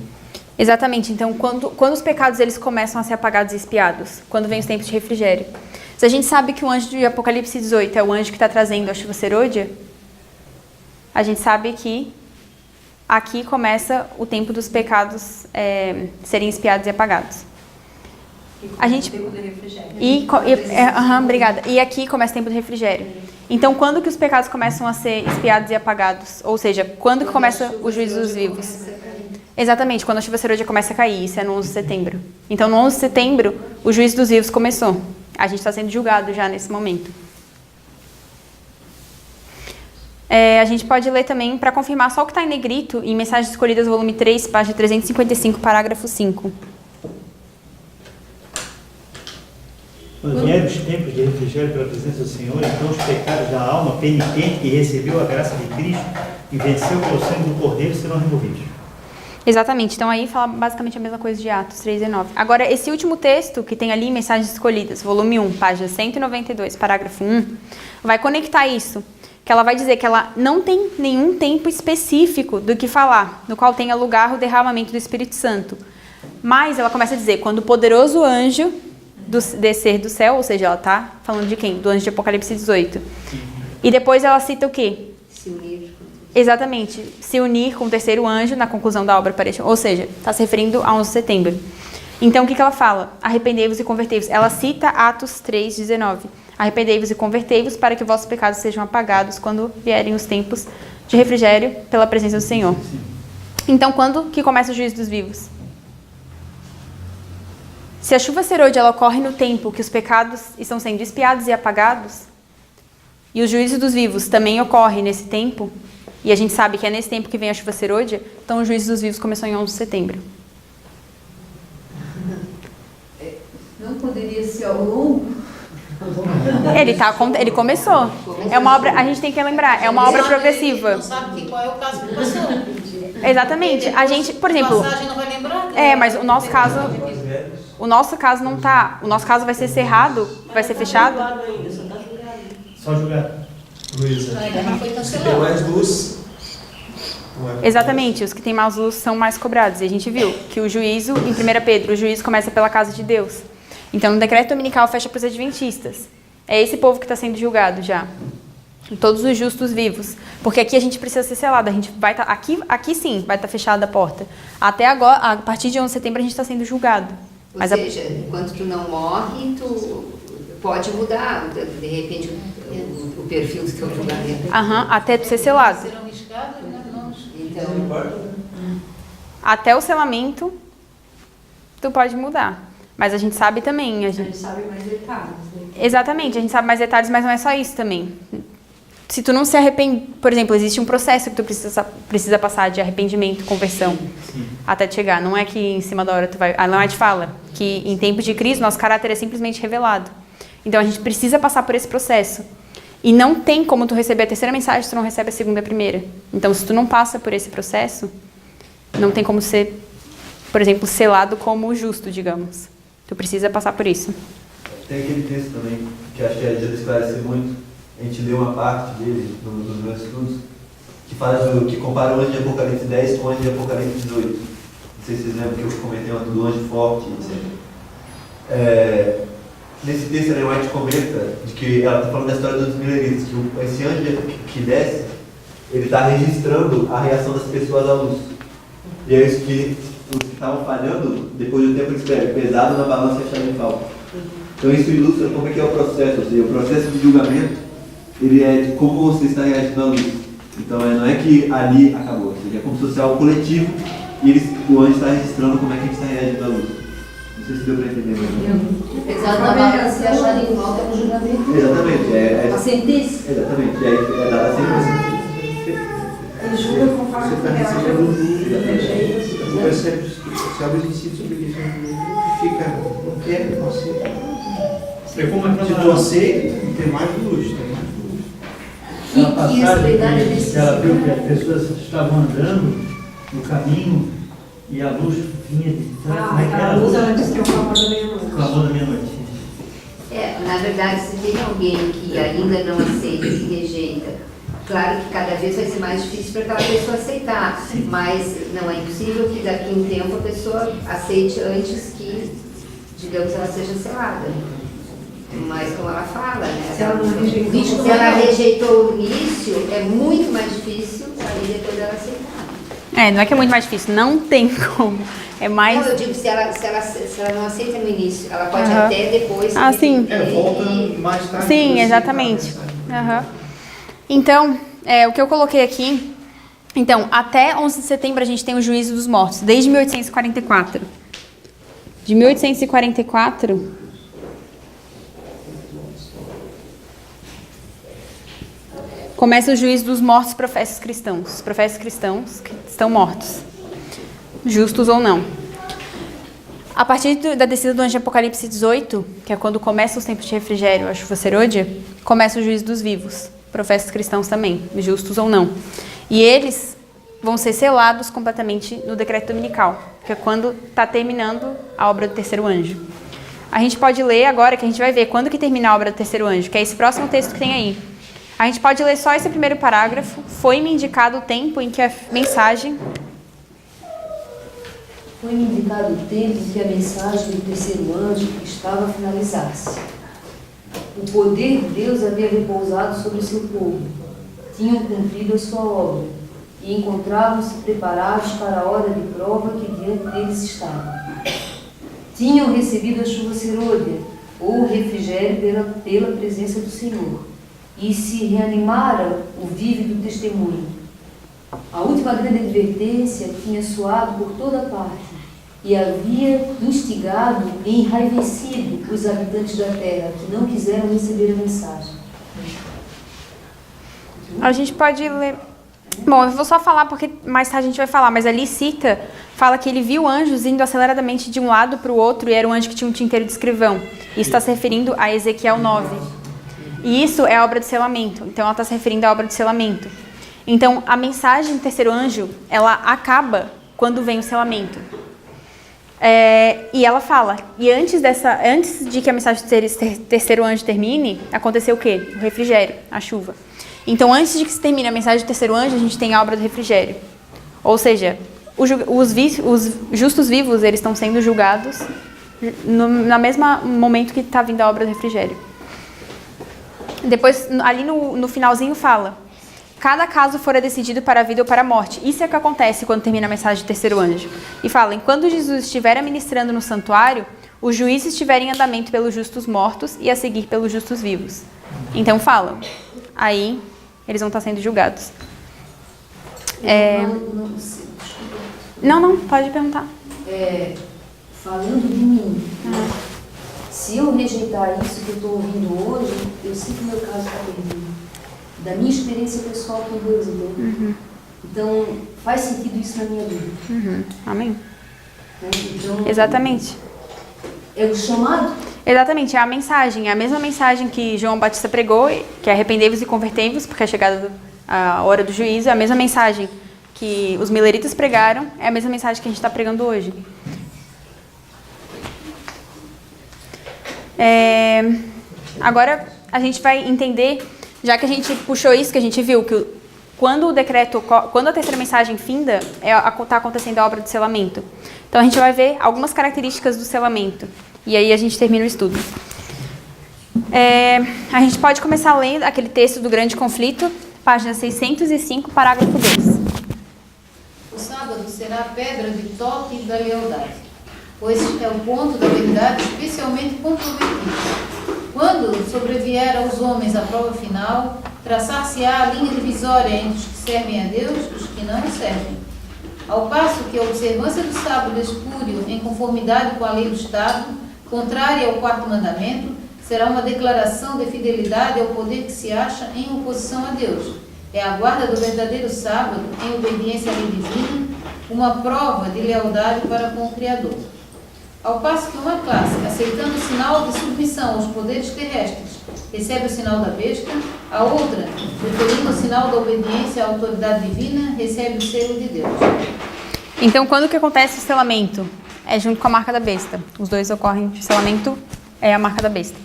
Exatamente. Então, quando os pecados eles começam a ser apagados e expiados? Quando vem os tempos de refrigério. Se a gente sabe que o anjo de Apocalipse 18 é o anjo que está trazendo a chuva serôdia, a gente sabe que aqui começa o tempo dos pecados serem expiados e apagados. A gente tempo de refrigério. Obrigada. E aqui começa o tempo de refrigério. Então, quando que os pecados começam a ser expiados e apagados? Ou seja, quando que começa o juízo dos vivos? Exatamente, quando a chuva serôdia começa a cair, isso é no 11 de setembro. Então, no 11 de setembro, o juízo dos vivos começou. A gente está sendo julgado já nesse momento. A gente pode ler também, para confirmar só o que está em negrito, em Mensagens Escolhidas, volume 3, página 355, parágrafo 5. Quando vieram os tempos de refrigério pela presença do Senhor, então os pecados da alma penitente que recebeu a graça de Cristo e venceu pelo sangue do Cordeiro serão removidos. Exatamente, então aí fala basicamente a mesma coisa de Atos 3:19. Agora, esse último texto que tem ali, Mensagens Escolhidas, volume 1, página 192, parágrafo 1, vai conectar isso, que ela vai dizer que ela não tem nenhum tempo específico do que falar, no qual tenha lugar o derramamento do Espírito Santo. Mas ela começa a dizer, quando o poderoso anjo descer do céu, ou seja, ela está falando de quem? Do anjo de Apocalipse 18. E depois ela cita o quê? Se unir. Exatamente, se unir com o terceiro anjo na conclusão da obra para este, ou seja, está se referindo a 11 de setembro. Então, o que ela fala? Arrependei-vos e convertei-vos. Ela cita Atos 3:19. Arrependei-vos e convertei-vos para que vossos pecados sejam apagados quando vierem os tempos de refrigério pela presença do Senhor. Então, quando que começa o juízo dos vivos? Se a chuva serôdia ela ocorre no tempo que os pecados estão sendo expiados e apagados, e o juízo dos vivos também ocorre nesse tempo, e a gente sabe que é nesse tempo que vem a chuva serôdia, então o juízo dos vivos começou em 11 de setembro. Não poderia ser ao longo? Ele começou. É uma obra, a gente tem que lembrar, é uma obra progressiva. Não sabe qual é o caso que passou. Exatamente. A gente, por exemplo, Passagem não vai lembrar. mas o nosso caso não tá. O nosso caso vai ser cerrado, vai ser fechado. Só julgado. Luísa, Ainda não foi tem cancelado. mais luz. Exatamente, os que têm mais luz são mais cobrados. E a gente viu que o juízo, em 1 Pedro, o juízo começa pela casa de Deus. Então, no decreto dominical fecha para os adventistas. É esse povo que está sendo julgado já. Todos os justos vivos. Porque aqui a gente precisa ser selado. A gente vai aqui sim vai estar fechada a porta. Até agora, a partir de 11 de setembro, a gente está sendo julgado. Ou seja, enquanto tu não morre, tu pode mudar, de repente, o perfil do teu julgamento. Até tu ser selado. Serão riscados, né? Então, até o selamento, tu pode mudar. Mas a gente sabe também. A gente sabe mais detalhes, né? Exatamente, a gente sabe mais detalhes, mas não é só isso também. Se tu não se arrepende, por exemplo, existe um processo que tu precisa passar de arrependimento, conversão, até te chegar. Não é que em cima da hora tu vai... A Leonard fala que em tempos de crise, nosso caráter é simplesmente revelado. Então a gente precisa passar por esse processo. E não tem como tu receber a terceira mensagem se tu não recebe a segunda e a primeira. Então, se tu não passa por esse processo, não tem como ser, por exemplo, selado como justo, digamos. Tu precisa passar por isso. Tem aquele texto também, que acho que ajuda a esclarecer muito. A gente leu uma parte dele nos meus estudos, que compara o anjo de Apocalipse 10 com o anjo de Apocalipse 18. Não sei se vocês lembram que eu comentei uma do anjo forte, etc. Nesse texto, a Ellen White comenta de que ela está falando da história dos mileritas, que esse anjo que desce, ele está registrando a reação das pessoas à luz. E é isso que os que estavam falhando, depois do tempo eles escrevem, pesado na balança e achado em falta. Então isso ilustra como é que é o processo, ou seja, o processo de julgamento, ele é de como você está reagindo à luz. Então não é que ali acabou, ou seja, é como se fosse algo coletivo e o anjo está registrando como é que a gente está reagindo à luz. Não sei se deu para entender mais. Apesar da balança se achar em falta no julgamento. Exatamente. A sentença. Exatamente. E aí é dada a sentença. Ele julga conforme Você está recebendo o juízo, você percebe se abre em si sobre isso, fica, não quer, não aceita. É como Se tu aceita, tem mais luz, tem mais luz. Uma passagem que ela viu que as pessoas estavam andando no caminho e a luz vinha de trás. Como é que era? A luz, ela disse que é o clamor da meia-noite. O clamor da meia-noite. Na verdade, se tem alguém que ainda não aceita e rejeita, claro que cada vez vai ser mais difícil para aquela pessoa aceitar, mas não é impossível que daqui a um tempo a pessoa aceite antes que, digamos, ela seja selada. Mas como ela fala, né? Se ela não rejeitou, se ela rejeitou o início, é muito mais difícil aí depois dela aceitar. Não é que é muito mais difícil, não tem como. É mais... Não, eu digo, se ela não aceita no início, ela pode até depois... sim. Volta mais tarde. Sim, exatamente. Então, o que eu coloquei aqui... Então, até 11 de setembro a gente tem o juízo dos mortos, desde 1844. De 1844... começa o juízo dos mortos professos cristãos. Os professos cristãos que estão mortos, justos ou não. A partir da descida do anjo de Apocalipse 18, que é quando começa os tempos de refrigério, a chuva serôdia, começa o juízo dos vivos, professos cristãos também, justos ou não. E eles vão ser selados completamente no decreto dominical, que é quando está terminando a obra do terceiro anjo. A gente pode ler agora, que a gente vai ver quando que termina a obra do terceiro anjo, que é esse próximo texto que tem aí. A gente pode ler só esse primeiro parágrafo. Foi-me indicado o tempo em que a mensagem... Foi-me indicado o tempo em que a mensagem do terceiro anjo estava a finalizar-se. O poder de Deus havia repousado sobre o seu povo. Tinham cumprido a sua obra e encontravam-se preparados para a hora de prova que diante deles estava. Tinham recebido a chuva serôdia, ou o refrigério pela presença do Senhor, e se reanimara o vívido testemunho. A última grande advertência tinha soado por toda parte e havia instigado e enraivecido os habitantes da terra, que não quiseram receber a mensagem. A gente pode ler... Bom, eu vou só falar porque mais tarde a gente vai falar, mas ali fala que ele viu anjos indo aceleradamente de um lado para o outro e era um anjo que tinha um tinteiro de escrivão. Isso está se referindo a Ezequiel 9. E isso é a obra de selamento. Então, ela está se referindo à obra de selamento. Então, a mensagem do terceiro anjo, ela acaba quando vem o selamento. E ela fala, e antes de que a mensagem do terceiro anjo termine, aconteceu o quê? O refrigério, a chuva. Então, antes de que se termine a mensagem do terceiro anjo, a gente tem a obra do refrigério. Ou seja, os justos vivos, eles estão sendo julgados no mesmo momento que está vindo a obra do refrigério. Depois, ali no finalzinho fala, cada caso fora decidido para a vida ou para a morte. Isso é o que acontece quando termina a mensagem do terceiro anjo. E fala, enquanto Jesus estiver ministrando no santuário, o juízo estiver em andamento pelos justos mortos e a seguir pelos justos vivos. Então fala, aí eles vão estar sendo julgados. Não, pode perguntar. Falando de mim, se eu rejeitar isso que eu estou ouvindo hoje, eu sei que o meu caso está perdido. Da minha experiência pessoal com Deus, entendeu? Então, faz sentido isso na minha vida. Amém. Então, Exatamente. É o chamado? Exatamente, é a mensagem. É a mesma mensagem que João Batista pregou, que é arrependei-vos e convertei-vos, porque é chegada a hora do juízo. É a mesma mensagem que os mileritas pregaram, é a mesma mensagem que a gente está pregando hoje. Agora a gente vai entender, já que a gente puxou isso, que a gente viu que quando a terceira mensagem finda, está acontecendo a obra do selamento. Então a gente vai ver algumas características do selamento. E aí a gente termina o estudo. A gente pode começar lendo aquele texto do Grande Conflito, página 605, parágrafo 2. O sábado será a pedra de toque da lealdade. pois é o ponto da verdade especialmente comprometido. Quando sobrevier aos homens a prova final, traçar-se-á a linha divisória entre os que servem a Deus e os que não o servem. Ao passo que a observância do sábado espúrio, em conformidade com a lei do Estado, contrária ao quarto mandamento, será uma declaração de fidelidade ao poder que se acha em oposição a Deus. É a guarda do verdadeiro sábado, em obediência à lei divina, uma prova de lealdade para com o Criador. Ao passo que uma classe, aceitando o sinal de submissão aos poderes terrestres, recebe o sinal da besta, a outra, preferindo o sinal da obediência à autoridade divina, recebe o selo de Deus. Então, quando que acontece o selamento? É junto com a marca da besta. Os dois ocorrem, o selamento é a marca da besta.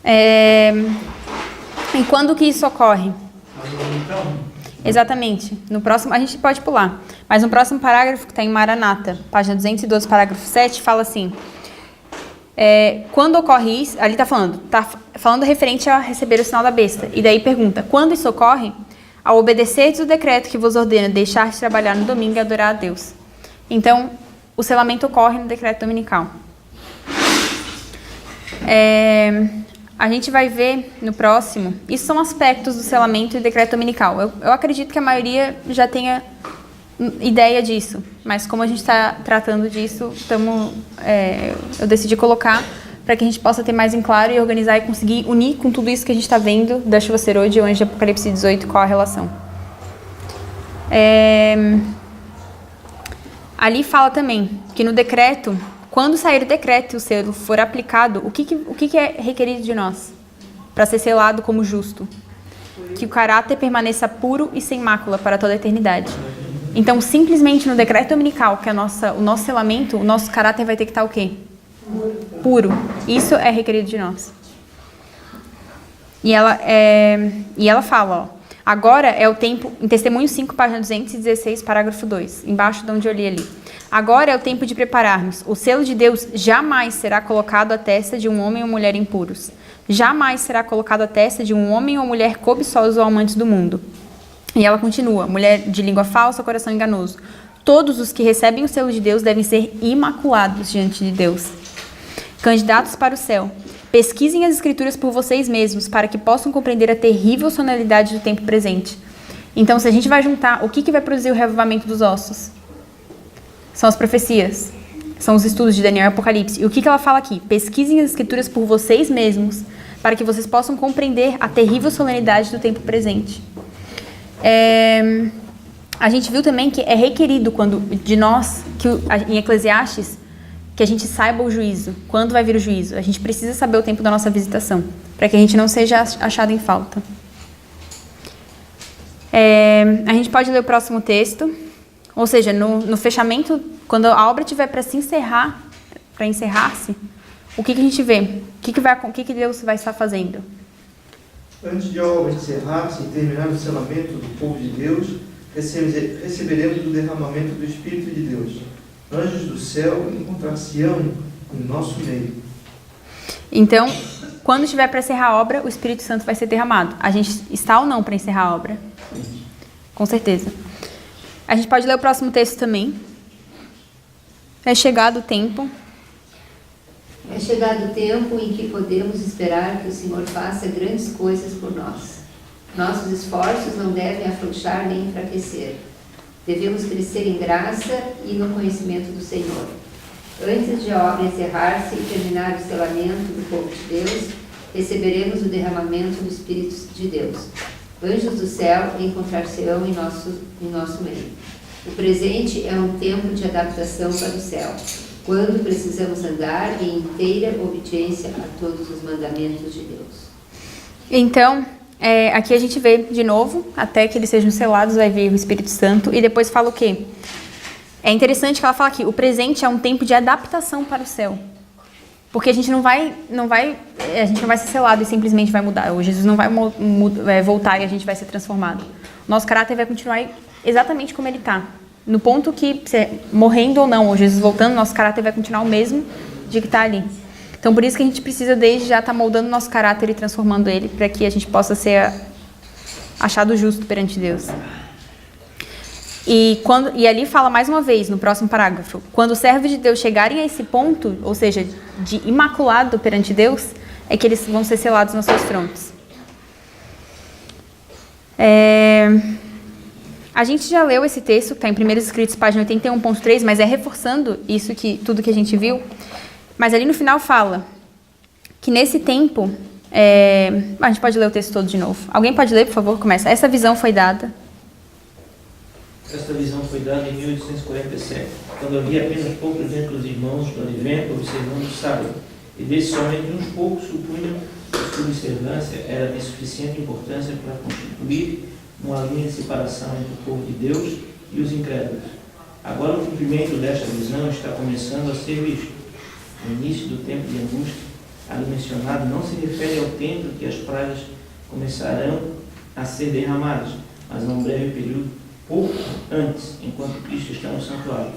E quando que isso ocorre? Exatamente. No próximo, a gente pode pular, mas no próximo parágrafo, que está em Maranata, página 212, parágrafo 7, fala assim: quando ocorre isso, ali está falando referente a receber o sinal da besta, e daí pergunta, quando isso ocorre? Ao obedecerdes o decreto que vos ordena deixar de trabalhar no domingo e adorar a Deus. Então, o selamento ocorre no decreto dominical. A gente vai ver no próximo, isso são aspectos do selamento e decreto dominical. Eu acredito que a maioria já tenha ideia disso, mas como a gente está tratando disso, eu decidi colocar para que a gente possa ter mais em claro e organizar e conseguir unir com tudo isso que a gente está vendo da chuva serôdia e o anjo de Apocalipse 18, qual a relação. Ali fala também que no decreto, quando sair o decreto e o selo for aplicado, o que é requerido de nós para ser selado como justo? Que o caráter permaneça puro e sem mácula para toda a eternidade. Então, simplesmente no decreto dominical, que é o nosso selamento, o nosso caráter vai ter que estar o quê? Puro. Isso é requerido de nós. E ela fala, agora é o tempo, em Testemunho 5, página 216, parágrafo 2, embaixo de onde eu li ali. Agora é o tempo de preparar-nos. O selo de Deus jamais será colocado à testa de um homem ou mulher impuros. Jamais será colocado à testa de um homem ou mulher cobiçosos ou amantes do mundo. E ela continua, mulher de língua falsa, coração enganoso. Todos os que recebem o selo de Deus devem ser imaculados diante de Deus. Candidatos para o céu, pesquisem as escrituras por vocês mesmos, para que possam compreender a terrível sonoridade do tempo presente. Então, se a gente vai juntar, o que vai produzir o reavivamento dos ossos? São as profecias, são os estudos de Daniel e Apocalipse. E o que ela fala aqui? Pesquisem as escrituras por vocês mesmos, para que vocês possam compreender a terrível solenidade do tempo presente. A gente viu também que é requerido de nós, em Eclesiastes, que a gente saiba o juízo, quando vai vir o juízo. A gente precisa saber o tempo da nossa visitação, para que a gente não seja achado em falta. A gente pode ler o próximo texto, ou seja, no fechamento, quando a obra estiver para encerrar-se, o que a gente vê? O que Deus vai estar fazendo? Antes de a obra encerrar-se e terminar o selamento do povo de Deus, receberemos o derramamento do Espírito de Deus. Anjos do céu encontrar-se-ão em nosso meio. Então, quando estiver para encerrar a obra, o Espírito Santo vai ser derramado. A gente está ou não para encerrar a obra? Com certeza. A gente pode ler o próximo texto também. É chegado o tempo. É chegado o tempo em que podemos esperar que o Senhor faça grandes coisas por nós. Nossos esforços não devem afrouxar nem enfraquecer. Devemos crescer em graça e no conhecimento do Senhor. Antes de a obra encerrar-se e terminar o selamento do povo de Deus, receberemos o derramamento do Espírito de Deus. Anjos do céu encontrar-se-ão em nosso meio. O presente é um tempo de adaptação para o céu, quando precisamos andar em inteira obediência a todos os mandamentos de Deus. Então, aqui a gente vê de novo, até que eles sejam selados, vai vir o Espírito Santo, e depois fala o quê? É interessante que ela fala aqui, o presente é um tempo de adaptação para o céu. Porque a gente não vai ser selado e simplesmente vai mudar. Ou Jesus não vai voltar e a gente vai ser transformado. Nosso caráter vai continuar exatamente como ele está. No ponto que, morrendo ou não, ou Jesus voltando, nosso caráter vai continuar o mesmo de que está ali. Então, por isso que a gente precisa desde já estar moldando nosso caráter e transformando ele, para que a gente possa ser achado justo perante Deus. E ali fala mais uma vez, no próximo parágrafo, quando os servos de Deus chegarem a esse ponto, ou seja, de imaculado perante Deus, é que eles vão ser selados nas suas frontes. A gente já leu esse texto, que está em Primeiros Escritos, página 81.3, mas é reforçando tudo que a gente viu. Mas ali no final fala que nesse tempo... a gente pode ler o texto todo de novo. Alguém pode ler, por favor? Começa. Essa visão foi dada... Esta visão foi dada em 1847, quando havia apenas poucos entre os irmãos do advento observando o sábado, e desses somente uns poucos supunham que a sua observância era de suficiente importância para constituir uma linha de separação entre o povo de Deus e os incrédulos. Agora o cumprimento desta visão está começando a ser visto. No início do tempo de angústia, ali mencionado, não se refere ao tempo que as pragas começarão a ser derramadas, mas a um breve período pouco antes, enquanto Cristo está no santuário.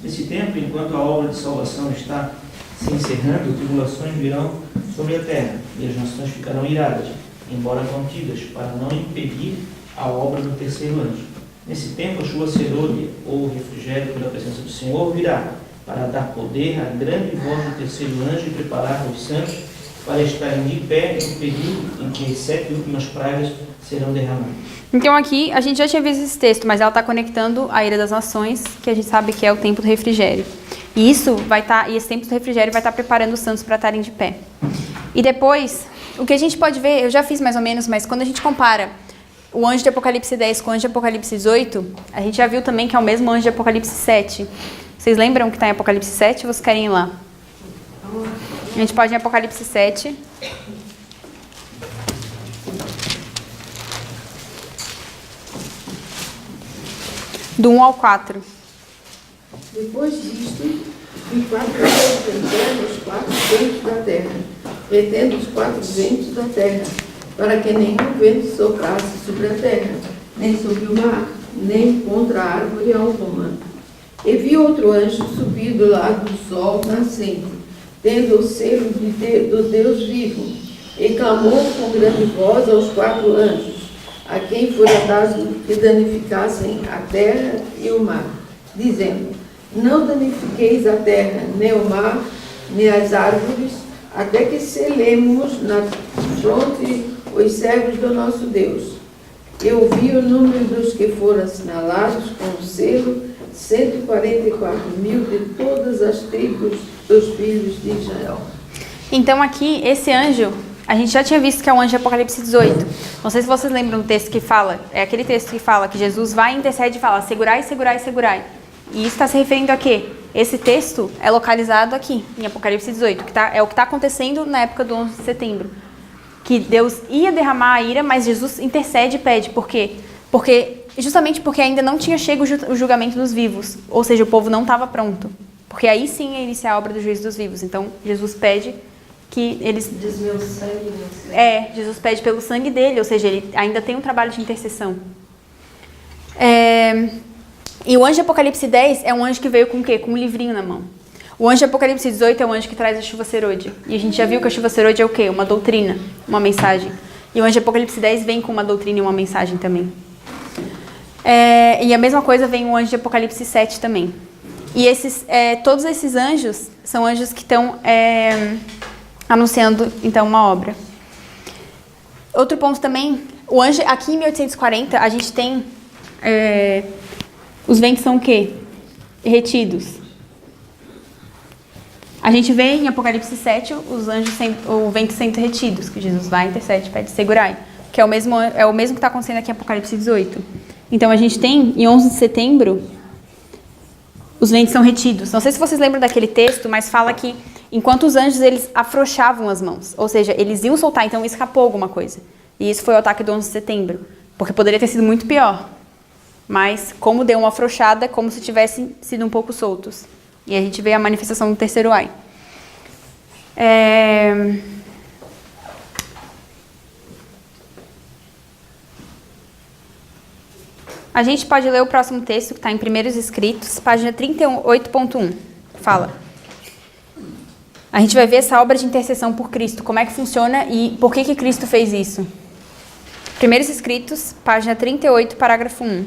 Nesse tempo, enquanto a obra de salvação está se encerrando, tribulações virão sobre a terra, e as nações ficarão iradas, embora contidas, para não impedir a obra do terceiro anjo. Nesse tempo, a chuva serôdia, ou refrigério pela presença do Senhor, virá, para dar poder à grande voz do terceiro anjo e preparar os santos para estarem de pé no período em que as 7 últimas pragas serão derramadas. Então aqui, a gente já tinha visto esse texto, mas ela está conectando a ira das nações, que a gente sabe que é o tempo do refrigério. E esse tempo do refrigério vai estar preparando os santos para estarem de pé. E depois, o que a gente pode ver, eu já fiz mais ou menos, mas quando a gente compara o anjo de Apocalipse 10 com o anjo de Apocalipse 18, a gente já viu também que é o mesmo anjo de Apocalipse 7. Vocês lembram que está em Apocalipse 7 ou vocês querem ir lá? A gente pode ir em Apocalipse 7. Do 1 ao 4. Depois disto, vi 4 anjos entrando os 4 ventos da terra, retendo os 4 ventos da terra, para que nenhum vento soprasse sobre a terra, nem sobre o mar, nem contra a árvore alguma. E vi outro anjo subir do lado do sol nascente, tendo o selo do Deus vivo, e clamou com grande voz aos 4 anjos, a quem fora dado que danificassem a terra e o mar, dizendo: não danifiqueis a terra, nem o mar, nem as árvores, até que selemos na fronte os servos do nosso Deus. Eu vi o número dos que foram assinalados com o selo, 144.000 de todas as tribos dos filhos de Israel. Então aqui, esse anjo, a gente já tinha visto que é o anjo de Apocalipse 18. Não sei se vocês lembram do texto que fala, é aquele texto que fala que Jesus vai e intercede e fala: segurai, segurai, segurai. E isso está se referindo a quê? Esse texto é localizado aqui, em Apocalipse 18, é o que está acontecendo na época do 11 de setembro. Que Deus ia derramar a ira, mas Jesus intercede e pede. Por quê? Justamente porque ainda não tinha chego o julgamento dos vivos. Ou seja, o povo não estava pronto. Porque aí sim ia iniciar a obra do juízo dos vivos. Então, Jesus pede que eles... Diz meu sangue. Jesus pede pelo sangue dele. Ou seja, ele ainda tem um trabalho de intercessão. E o anjo de Apocalipse 10 é um anjo que veio com o quê? Com um livrinho na mão. O anjo de Apocalipse 18 é o anjo que traz a chuva serôdia. E a gente já viu que a chuva serôdia é o quê? Uma doutrina, uma mensagem. E o anjo de Apocalipse 10 vem com uma doutrina e uma mensagem também. E a mesma coisa vem o anjo de Apocalipse 7 também. E todos esses anjos são anjos que estão anunciando, então, uma obra. Outro ponto também, o anjo, aqui em 1840, a gente tem... os ventos são o quê? Retidos. A gente vê em Apocalipse 7 os anjos o vento sendo retidos, que Jesus vai, intercede, pede segurai, que é o mesmo que está acontecendo aqui em Apocalipse 18. Então a gente tem, em 11 de setembro, os ventos são retidos. Não sei se vocês lembram daquele texto, mas fala que enquanto os anjos eles afrouxavam as mãos, ou seja, eles iam soltar, então escapou alguma coisa. E isso foi o ataque do 11 de setembro, porque poderia ter sido muito pior. Mas como deu uma afrouxada, como se tivessem sido um pouco soltos. E a gente vê a manifestação do terceiro ai. A gente pode ler o próximo texto, que está em Primeiros Escritos, página 38.1. Fala. A gente vai ver essa obra de intercessão por Cristo, como é que funciona e por que Cristo fez isso. Primeiros Escritos, página 38, parágrafo 1.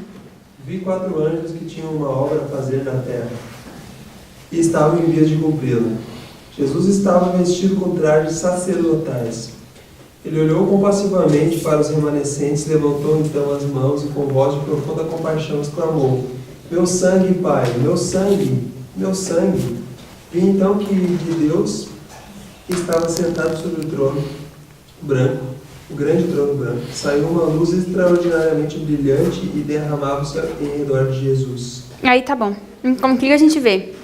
Vi 4 anjos que tinham uma obra a fazer na terra e estavam em vias de cumpri-la. Jesus estava vestido com trajes sacerdotais. Ele olhou compassivamente para os remanescentes, levantou então as mãos e com voz de profunda compaixão exclamou: Meu sangue, Pai, meu sangue, meu sangue. Vi então que de Deus estava sentado sobre o trono branco, o grande trono branco. Saiu uma luz extraordinariamente brilhante e derramava-se em redor de Jesus. Aí tá bom. Como que a gente vê?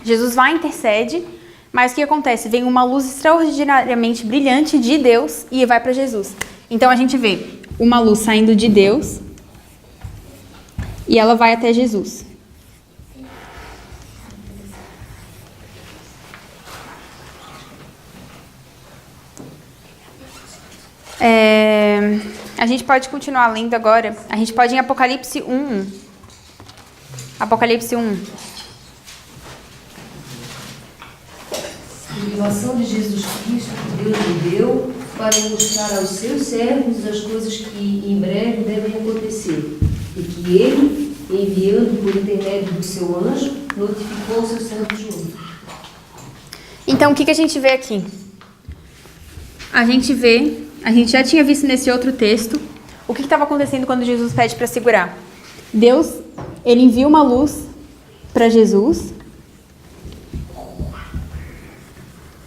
Jesus vai, intercede, mas o que acontece? Vem uma luz extraordinariamente brilhante de Deus e vai para Jesus. Então a gente vê uma luz saindo de Deus e ela vai até Jesus. A gente pode continuar lendo agora. A gente pode ir em Apocalipse 1. Apocalipse 1. Revelação de Jesus Cristo que Deus lhe deu para mostrar aos seus servos as coisas que em breve devem acontecer, e que ele, enviando por intermédio do seu anjo, notificou ao seu servo João. Então, o que a gente vê aqui? A gente já tinha visto nesse outro texto o que estava acontecendo quando Jesus pede para segurar. Deus, ele envia uma luz para Jesus.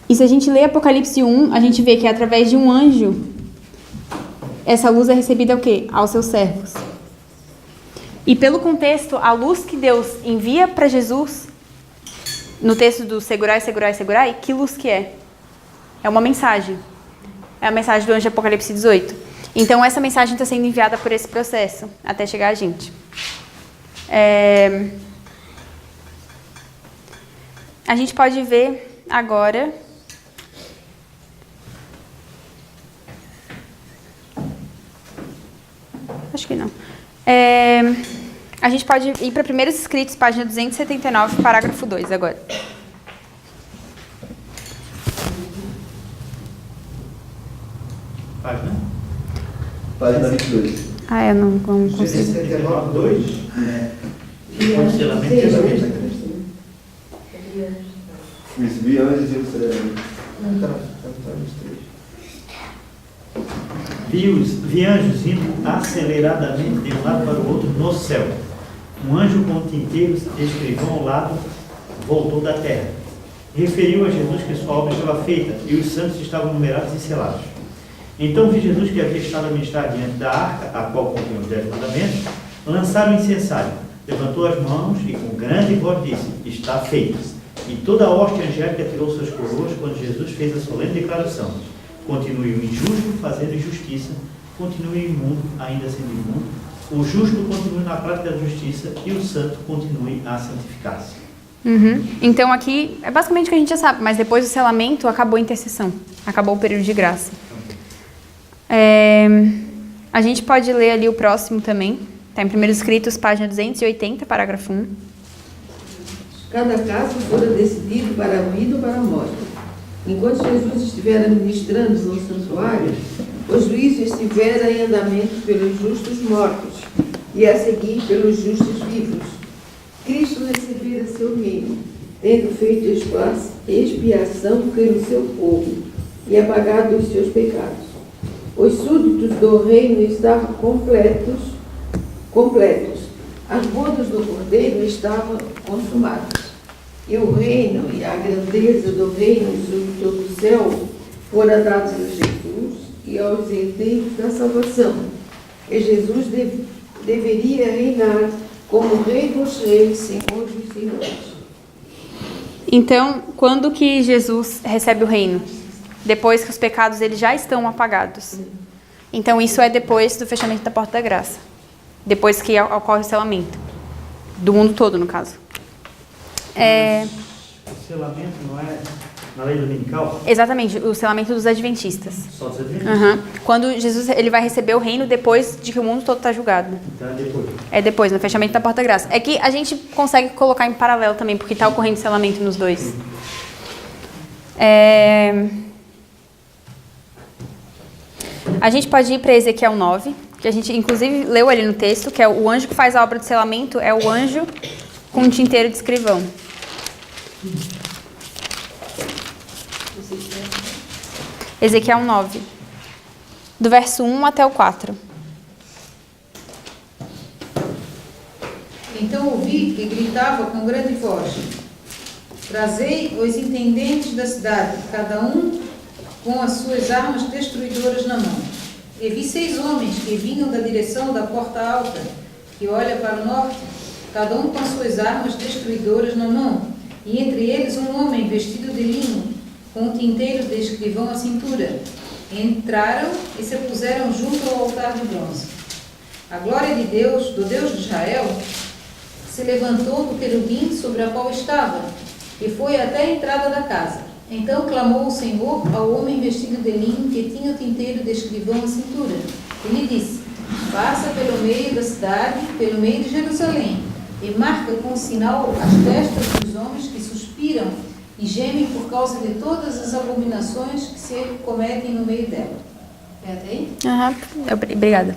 E se a gente lê Apocalipse 1, a gente vê que através de um anjo, essa luz é recebida o quê? Aos seus servos. E pelo contexto, a luz que Deus envia para Jesus, no texto do segurai, segurai, segurai, que luz que é? É uma mensagem. É a mensagem do anjo de Apocalipse 18. Então, essa mensagem está sendo enviada por esse processo, até chegar a gente. A gente pode ver agora... Acho que não. A gente pode ir para Primeiros Escritos, página 279, parágrafo 2 agora. Página? Página 22. Eu não consigo. 279, 2? Constelamento de casamento. Isso, vi anjos e observei. Vi anjos indo aceleradamente de um lado para o outro no céu. Um anjo com um tinteiro escrivão ao lado voltou da terra. Referiu a Jesus que sua obra estava feita e os santos estavam numerados e selados. Então vi Jesus que havia estado a ministrar diante da arca, a qual continha os 10 mandamentos, lançar o incensário. Levantou as mãos e com grande voz disse: Está feito. E toda a hoste angélica tirou suas coroas quando Jesus fez a solene declaração: Continue o injusto fazendo injustiça, continue o imundo ainda sendo imundo, o justo continue na prática da justiça e o santo continue a santificar-se. Então aqui é basicamente o que a gente já sabe, mas depois do selamento acabou a intercessão, acabou o período de graça. A gente pode ler ali o próximo também, está em Primeiros Escritos, página 280, parágrafo 1. Cada caso fora decidido para a vida ou para a morte. Enquanto Jesus estivera ministrando no santuário, o juízo estivera em andamento pelos justos mortos e a seguir pelos justos vivos. Cristo recebera seu reino, tendo feito expiação pelo seu povo e apagado os seus pecados. Os súditos do reino estavam completos. As bodas do Cordeiro estavam consumadas. E o reino e a grandeza do reino sobre todo o céu foram dados a Jesus e aos herdeiros da salvação. E Jesus deveria reinar como Rei dos Reis, Senhor dos Senhores. Então, quando que Jesus recebe o reino? Depois que os pecados eles já estão apagados. Então, isso é depois do fechamento da porta da graça. Depois que ocorre o selamento. Do mundo todo, no caso. O selamento não é na lei dominical? Exatamente, o selamento dos adventistas. Só dos adventistas? Quando Jesus ele vai receber o reino depois de que o mundo todo está julgado. Então é depois? É depois, no fechamento da porta da graça. É que a gente consegue colocar em paralelo também, porque está ocorrendo selamento nos dois. A gente pode ir para Ezequiel 9. que a gente inclusive leu ali no texto, que é o anjo que faz a obra de selamento, é o anjo com o tinteiro de escrivão. Ezequiel 9, do verso 1 até o 4. Então ouvi que gritava com grande voz: trazei os intendentes da cidade, cada um com as suas armas destruidoras na mão. E vi 6 homens que vinham da direção da porta alta, que olha para o norte, cada um com as suas armas destruidoras na mão, e entre eles um homem vestido de linho, com um tinteiro de escrivão à cintura. Entraram e se puseram junto ao altar de bronze. A glória de Deus, do Deus de Israel, se levantou do querubim sobre a qual estava, e foi até a entrada da casa. Então clamou o Senhor ao homem vestido de linho que tinha o tinteiro de escrivão à cintura. E lhe disse: passa pelo meio da cidade, pelo meio de Jerusalém, e marca com sinal as testas dos homens que suspiram e gemem por causa de todas as abominações que se cometem no meio dela. É até aí? Obrigada.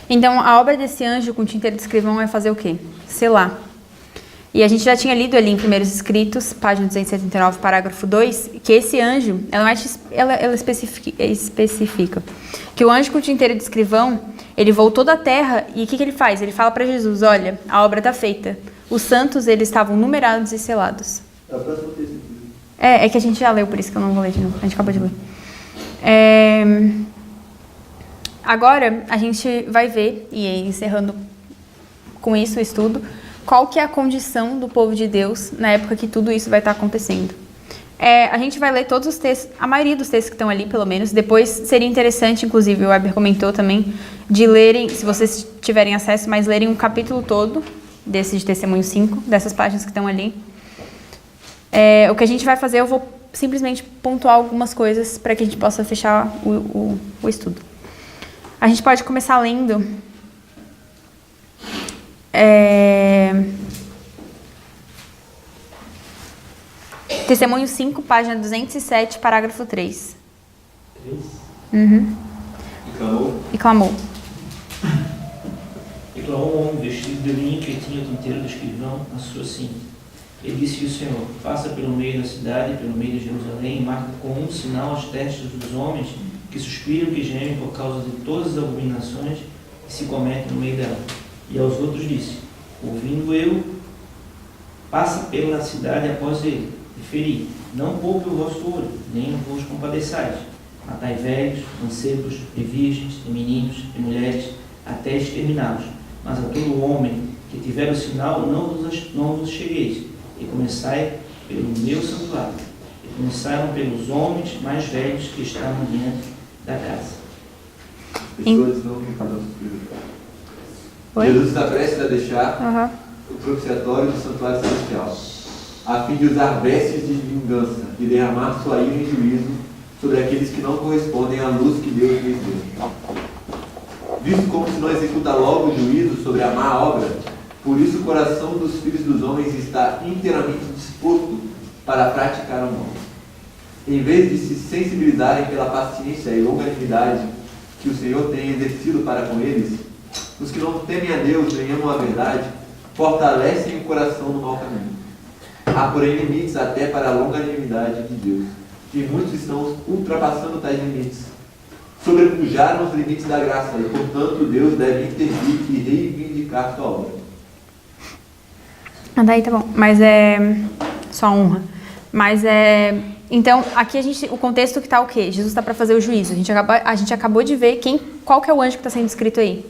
Então, a obra desse anjo com tinteiro de escrivão é fazer o quê? Selar. E a gente já tinha lido ali em Primeiros Escritos, página 279, parágrafo 2, que esse anjo, ela especifica que o anjo com tinteiro de escrivão, ele voltou da terra e o que ele faz? Ele fala para Jesus: olha, a obra está feita. Os santos, eles estavam numerados e selados. É que a gente já leu, por isso que eu não vou ler de novo. A gente acabou de ler. Agora, a gente vai ver, e encerrando com isso o estudo, qual que é a condição do povo de Deus na época que tudo isso vai estar acontecendo. A gente vai ler todos os textos, a maioria dos textos que estão ali, pelo menos. Depois seria interessante, inclusive, o Weber comentou também, de lerem, se vocês tiverem acesso, mas lerem um capítulo todo, desse de Testemunho 5, dessas páginas que estão ali. O que a gente vai fazer, eu vou simplesmente pontuar algumas coisas para que a gente possa fechar o estudo. A gente pode começar lendo Testemunho 5, página 207, parágrafo 3. 3? Uhum. E clamou. E clamou. E clamou um homem vestido de linho que tinha o tinteiro do escrivão na sua cinta. Ele disse ao Senhor: passa pelo meio da cidade, pelo meio de Jerusalém, e marca com um sinal as testas dos homens que suspiram, que gemem por causa de todas as abominações que se cometem no meio dela. E aos outros disse: ouvindo eu, passa pela cidade após ele, e feri, não poupe o vosso olho, nem vos compadeçais. Matai velhos, mancebos, e virgens, e meninos, e mulheres, até exterminados. Mas a todo homem que tiver o sinal, não vos chegueis, e começai pelo meu santuário. E começaram pelos homens mais velhos que estavam diante da casa. Jesus está prestes a deixar o propiciatório do santuário celestial, a fim de usar vestes de vingança e derramar sua ira em juízo sobre aqueles que não correspondem à luz que Deus lhes deu. Visto como se não executa logo o juízo sobre a má obra, por isso o coração dos filhos dos homens está inteiramente disposto para praticar o mal. Em vez de se sensibilizarem pela paciência e longanimidade que o Senhor tem exercido para com eles, os que não temem a Deus nem amam a verdade, fortalecem o coração no mau caminho. Há, porém, limites até para a longanimidade de Deus, e muitos estão ultrapassando tais limites. Sobrepujaram os limites da graça, e, portanto, Deus deve intervir e reivindicar sua obra. Daí tá bom, mas só honra. Mas então, aqui o contexto que tá o quê? Jesus está para fazer o juízo. A gente acabou de ver qual que é o anjo que está sendo descrito aí.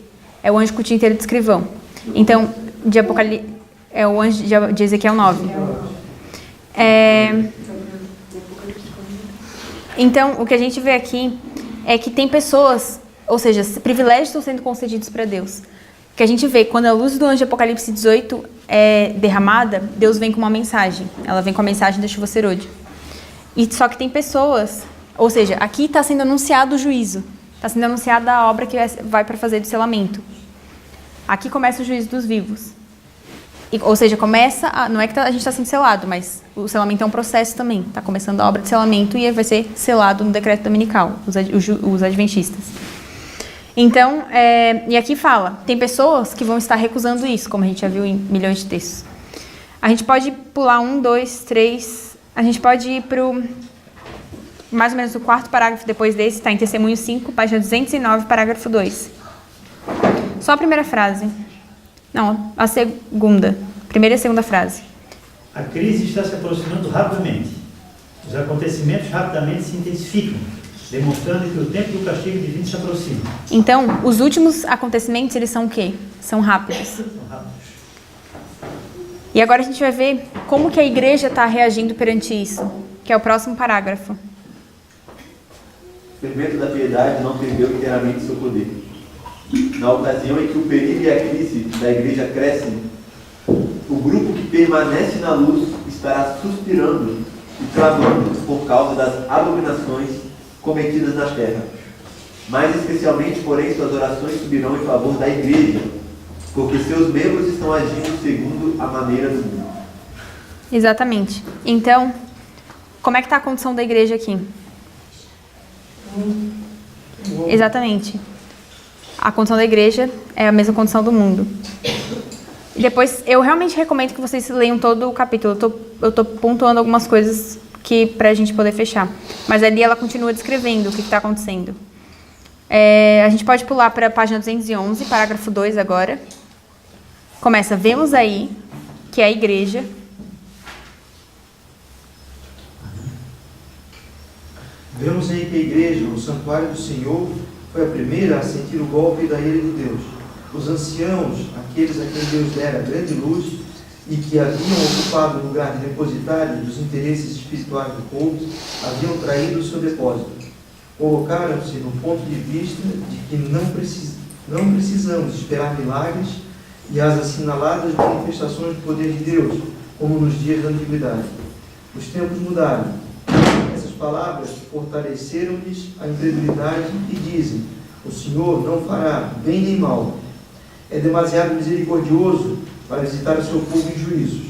É o anjo com o tinteiro de escrivão. Então, de Apocalipse, é o anjo de Ezequiel 9. Então, o que a gente vê aqui é que tem pessoas, ou seja, privilégios estão sendo concedidos para Deus. O que a gente vê, quando a luz do anjo de Apocalipse 18 é derramada, Deus vem com uma mensagem. Ela vem com a mensagem da chuva serôdia. E só que tem pessoas, ou seja, aqui está sendo anunciado o juízo. Está sendo anunciada a obra que vai para fazer do selamento. Aqui começa o juízo dos vivos. Ou seja, não é que a gente está sendo selado, mas o selamento é um processo também. Está começando a obra de selamento e vai ser selado no decreto dominical, os adventistas. Então, e aqui fala, tem pessoas que vão estar recusando isso, como a gente já viu em milhões de textos. A gente pode pular 1, 2, 3, a gente pode ir para mais ou menos o quarto parágrafo depois desse, está em Testemunho 5, página 209, parágrafo 2. Só a primeira frase. Não, a segunda. Primeira e segunda frase. A crise está se aproximando rapidamente. Os acontecimentos rapidamente se intensificam, demonstrando que o tempo do castigo divino se aproxima. Então, os últimos acontecimentos, eles são o quê? São rápidos. São rápidos. E agora a gente vai ver como que a igreja está reagindo perante isso, que é o próximo parágrafo. O fermento da piedade não perdeu inteiramente seu poder. Na ocasião em que o perigo e a crise da igreja crescem, o grupo que permanece na luz estará suspirando e clamando por causa das abominações cometidas na terra. Mais especialmente, porém, suas orações subirão em favor da igreja, porque seus membros estão agindo segundo a maneira do mundo. Exatamente. Então, como é que está a condição da igreja aqui? Exatamente. A condição da igreja é a mesma condição do mundo. E depois, eu realmente recomendo que vocês leiam todo o capítulo. Eu estou pontuando algumas coisas que para a gente poder fechar. Mas ali ela continua descrevendo o que está acontecendo. A gente pode pular para a página 211, parágrafo 2 agora. Começa, vemos aí que a igreja... Vemos aí que a igreja, o santuário do Senhor, foi a primeira a sentir o golpe da ira de Deus. Os anciãos, aqueles a quem Deus dera grande luz e que haviam ocupado o lugar de depositário dos interesses espirituais do povo, haviam traído o seu depósito. Colocaram-se no ponto de vista de que não precisamos esperar milagres e as assinaladas manifestações do poder de Deus, como nos dias da antiguidade. Os tempos mudaram. Essas palavras fortaleceram-lhes a incredulidade e dizem: o Senhor não fará bem nem mal. É demasiado misericordioso para visitar o seu povo em juízos.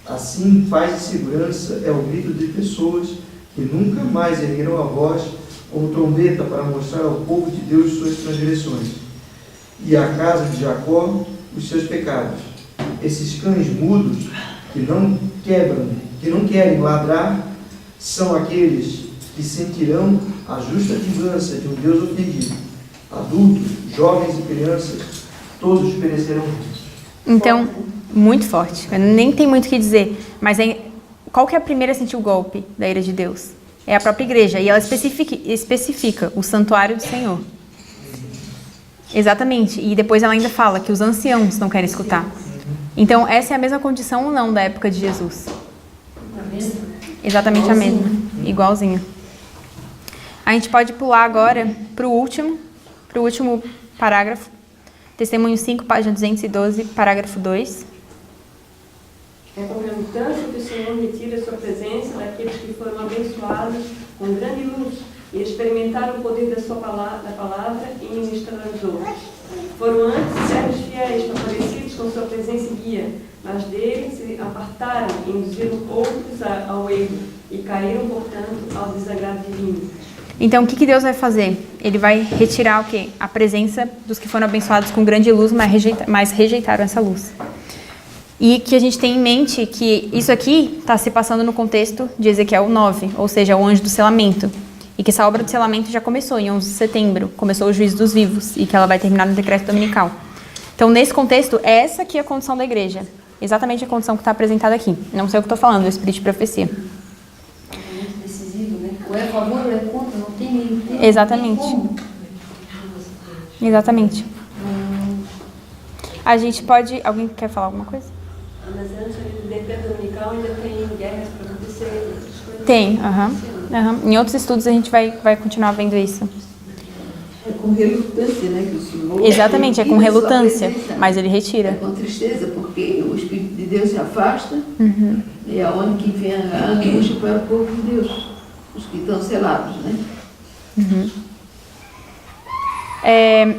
Assim, paz e segurança é o grito de pessoas que nunca mais erguerão a voz como trombeta para mostrar ao povo de Deus suas transgressões, e à casa de Jacó os seus pecados. Esses cães mudos que não querem ladrar, são aqueles que sentirão a justa vingança de um Deus ofendido. Adultos, jovens e crianças, todos perecerão. Então, muito forte. Nem tem muito o que dizer. Mas qual que é a primeira a sentir o golpe da ira de Deus? É a própria igreja. E ela especifica o santuário do Senhor. Exatamente. E depois ela ainda fala que os anciãos não querem escutar. Então, essa é a mesma condição ou não da época de Jesus? Exatamente a mesma. Igualzinha. A gente pode pular agora para o último parágrafo. Testemunho 5, página 212, parágrafo 2. É com relutância que o Senhor retira a sua presença daqueles que foram abençoados com grande luz e experimentaram o poder da palavra e ministraram aos outros. Foram antes servos fiéis, favorecidos com sua presença e guia, mas deles se apartaram e induziram outros ao erro e caíram, portanto, ao desagrado divino. Então, o que Deus vai fazer? Ele vai retirar o quê? A presença dos que foram abençoados com grande luz, mas rejeitaram essa luz. E que a gente tem em mente que isso aqui está se passando no contexto de Ezequiel 9, ou seja, o anjo do selamento. E que essa obra do selamento já começou em 11 de setembro, começou o juízo dos vivos, e que ela vai terminar no decreto dominical. Então, nesse contexto, essa aqui é a condição da igreja. Exatamente a condição que está apresentada aqui. Não sei o que estou falando, o espírito de profecia. Ou é a favor ou é contra, não tem meio termo. Exatamente. Exatamente. A gente pode... Alguém quer falar alguma coisa? Mas antes do decreto dominical ainda tem guerras para acontecer, outras coisas. Tem, Em outros estudos a gente vai continuar vendo isso. É com relutância, né, que o Senhor... Exatamente, é com relutância, mas ele retira. É com tristeza, porque o Espírito de Deus se afasta, e é onde que vem a angústia para o povo de Deus, os que estão selados, né?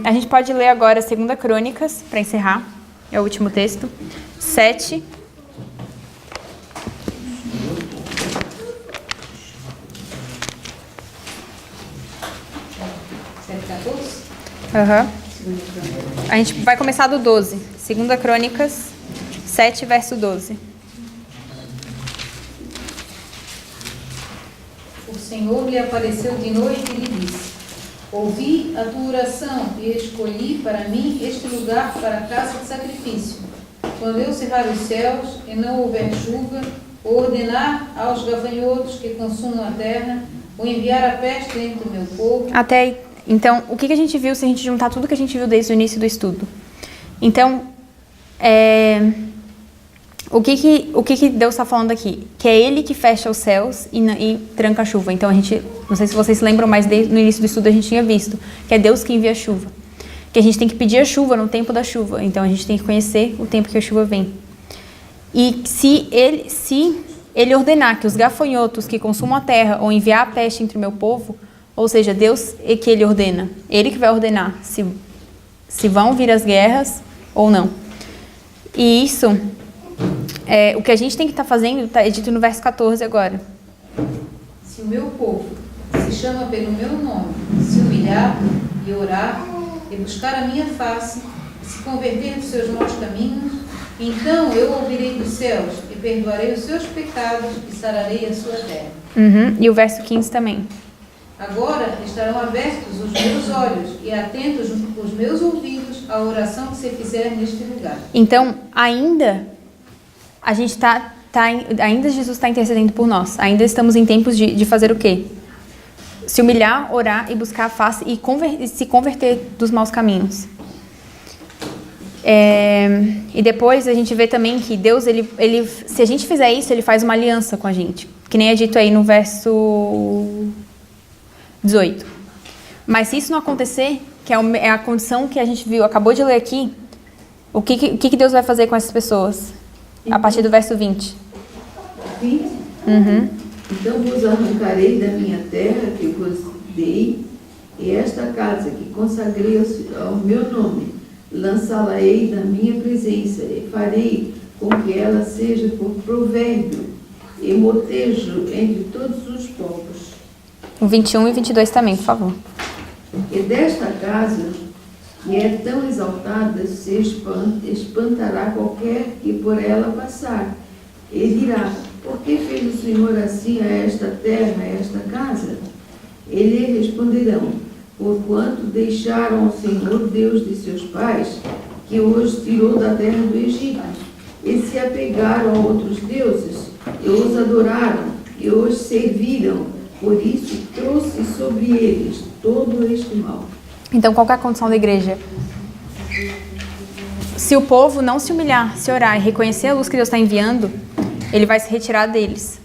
A gente pode ler agora 2 Crônicas, para encerrar, é o último texto, 7. Aham. A gente vai começar do 12. 2 Crônicas 7, verso 12. O Senhor lhe apareceu de noite e lhe disse: ouvi a tua oração e escolhi para mim este lugar para a casa de sacrifício. Quando eu cerrar os céus e não houver chuva, ou ordenar aos gafanhotos que consumam a terra, ou enviar a peste entre o meu povo. Até aí. Então, o que a gente viu se a gente juntar tudo que a gente viu desde o início do estudo? Então, o que Deus está falando aqui? Que é Ele que fecha os céus e tranca a chuva. Então, a gente, não sei se vocês se lembram, mas no início do estudo a gente tinha visto que é Deus que envia a chuva. Que a gente tem que pedir a chuva no tempo da chuva. Então, a gente tem que conhecer o tempo que a chuva vem. E se ele ordenar que os gafanhotos que consumam a terra ou enviar a peste entre o meu povo, ou seja, Deus é que Ele ordena. Ele que vai ordenar se vão vir as guerras ou não. E isso, o que a gente tem que estar fazendo, é dito no verso 14 agora. Se o meu povo se chama pelo meu nome, se humilhar e orar, e buscar a minha face, e se converter dos seus maus caminhos, então eu ouvirei dos céus e perdoarei os seus pecados e sararei a sua terra. E o verso 15 também. Agora estarão abertos os meus olhos e atentos os meus ouvidos à oração que se fizer neste lugar. Então, ainda a gente ainda Jesus está intercedendo por nós. Ainda estamos em tempos de fazer o quê? Se humilhar, orar e buscar a face e se converter dos maus caminhos. E depois a gente vê também que Deus, ele, se a gente fizer isso, Ele faz uma aliança com a gente. Que nem é dito aí no verso 18. Mas se isso não acontecer, que é a condição que a gente viu, acabou de ler aqui, o que Deus vai fazer com essas pessoas? A partir do verso 20. 20? Então vos arrancarei da minha terra que vos dei, e esta casa que consagrei ao meu nome, lançá-la-ei da minha presença, e farei com que ela seja por provérbio e motejo entre todos os povos. O 21 e 22 também, por favor. E desta casa, que é tão exaltada, se espantará qualquer que por ela passar, e dirá: por que fez o Senhor assim a esta terra, a esta casa? E lhe responderão: porquanto deixaram ao Senhor, Deus de seus pais, que os tirou da terra do Egito, e se apegaram a outros deuses, e os adoraram, e os serviram. Por isso trouxe sobre eles todo este mal. Então, qual que é a condição da igreja? Se o povo não se humilhar, se orar e reconhecer a luz que Deus está enviando, Ele vai se retirar deles.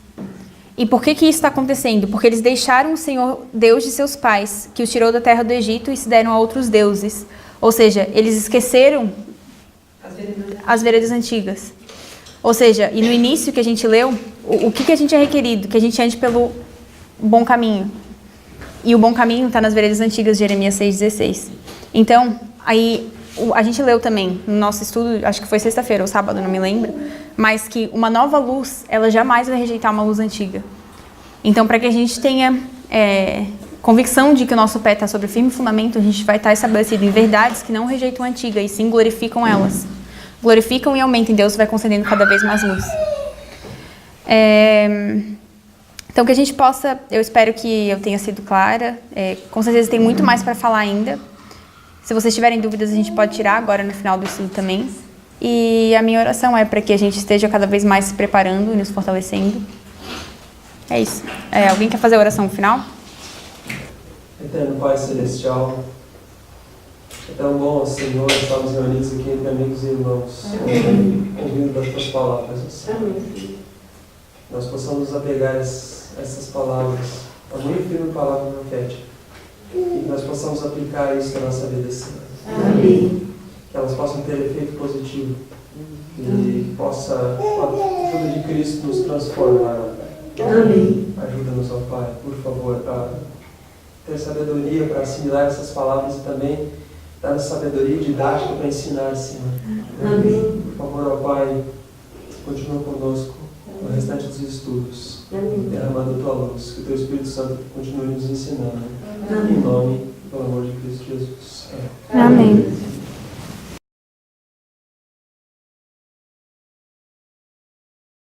E por que isso está acontecendo? Porque eles deixaram o Senhor, Deus de seus pais, que os tirou da terra do Egito, e se deram a outros deuses. Ou seja, eles esqueceram as veredas antigas. Ou seja, e no início que a gente leu, o que a gente é requerido? Que a gente ande pelo bom caminho. E o bom caminho está nas veredas antigas de Jeremias 6,16. Então, aí a gente leu também no nosso estudo, acho que foi sexta-feira ou sábado, não me lembro, mas que uma nova luz, ela jamais vai rejeitar uma luz antiga. Então, para que a gente tenha convicção de que o nosso pé está sobre firme fundamento, a gente vai estar estabelecido em verdades que não rejeitam a antiga, e sim glorificam elas. Glorificam e aumentam, e Deus vai concedendo cada vez mais luz. Então, que a gente possa, eu espero que eu tenha sido clara, com certeza tem muito mais para falar ainda. Se vocês tiverem dúvidas, a gente pode tirar agora no final do estudo também. E a minha oração é para que a gente esteja cada vez mais se preparando e nos fortalecendo. É isso. Alguém quer fazer a oração final? Eterno Pai Celestial, é tão bom, Senhor, estarmos reunidos aqui entre amigos e irmãos, ouvindo das Tuas palavras, Senhor. Nós possamos apegar essas palavras, a muito firme palavra profética, e que nós possamos aplicar isso na nossa vida, Senhor. Amém. Que elas possam ter efeito positivo e possa, com a ajuda de Cristo, nos transformar, Pai. Amém. Ajuda-nos, ó Pai, por favor, a ter sabedoria para assimilar essas palavras e também dar-nos sabedoria didática para ensinar, Senhor. Amém. Por favor, ó Pai, continua conosco no restante dos estudos, derramando a Tua luz, que o Teu Espírito Santo continue nos ensinando. Em nome Pelo amor de Cristo Jesus. Amém.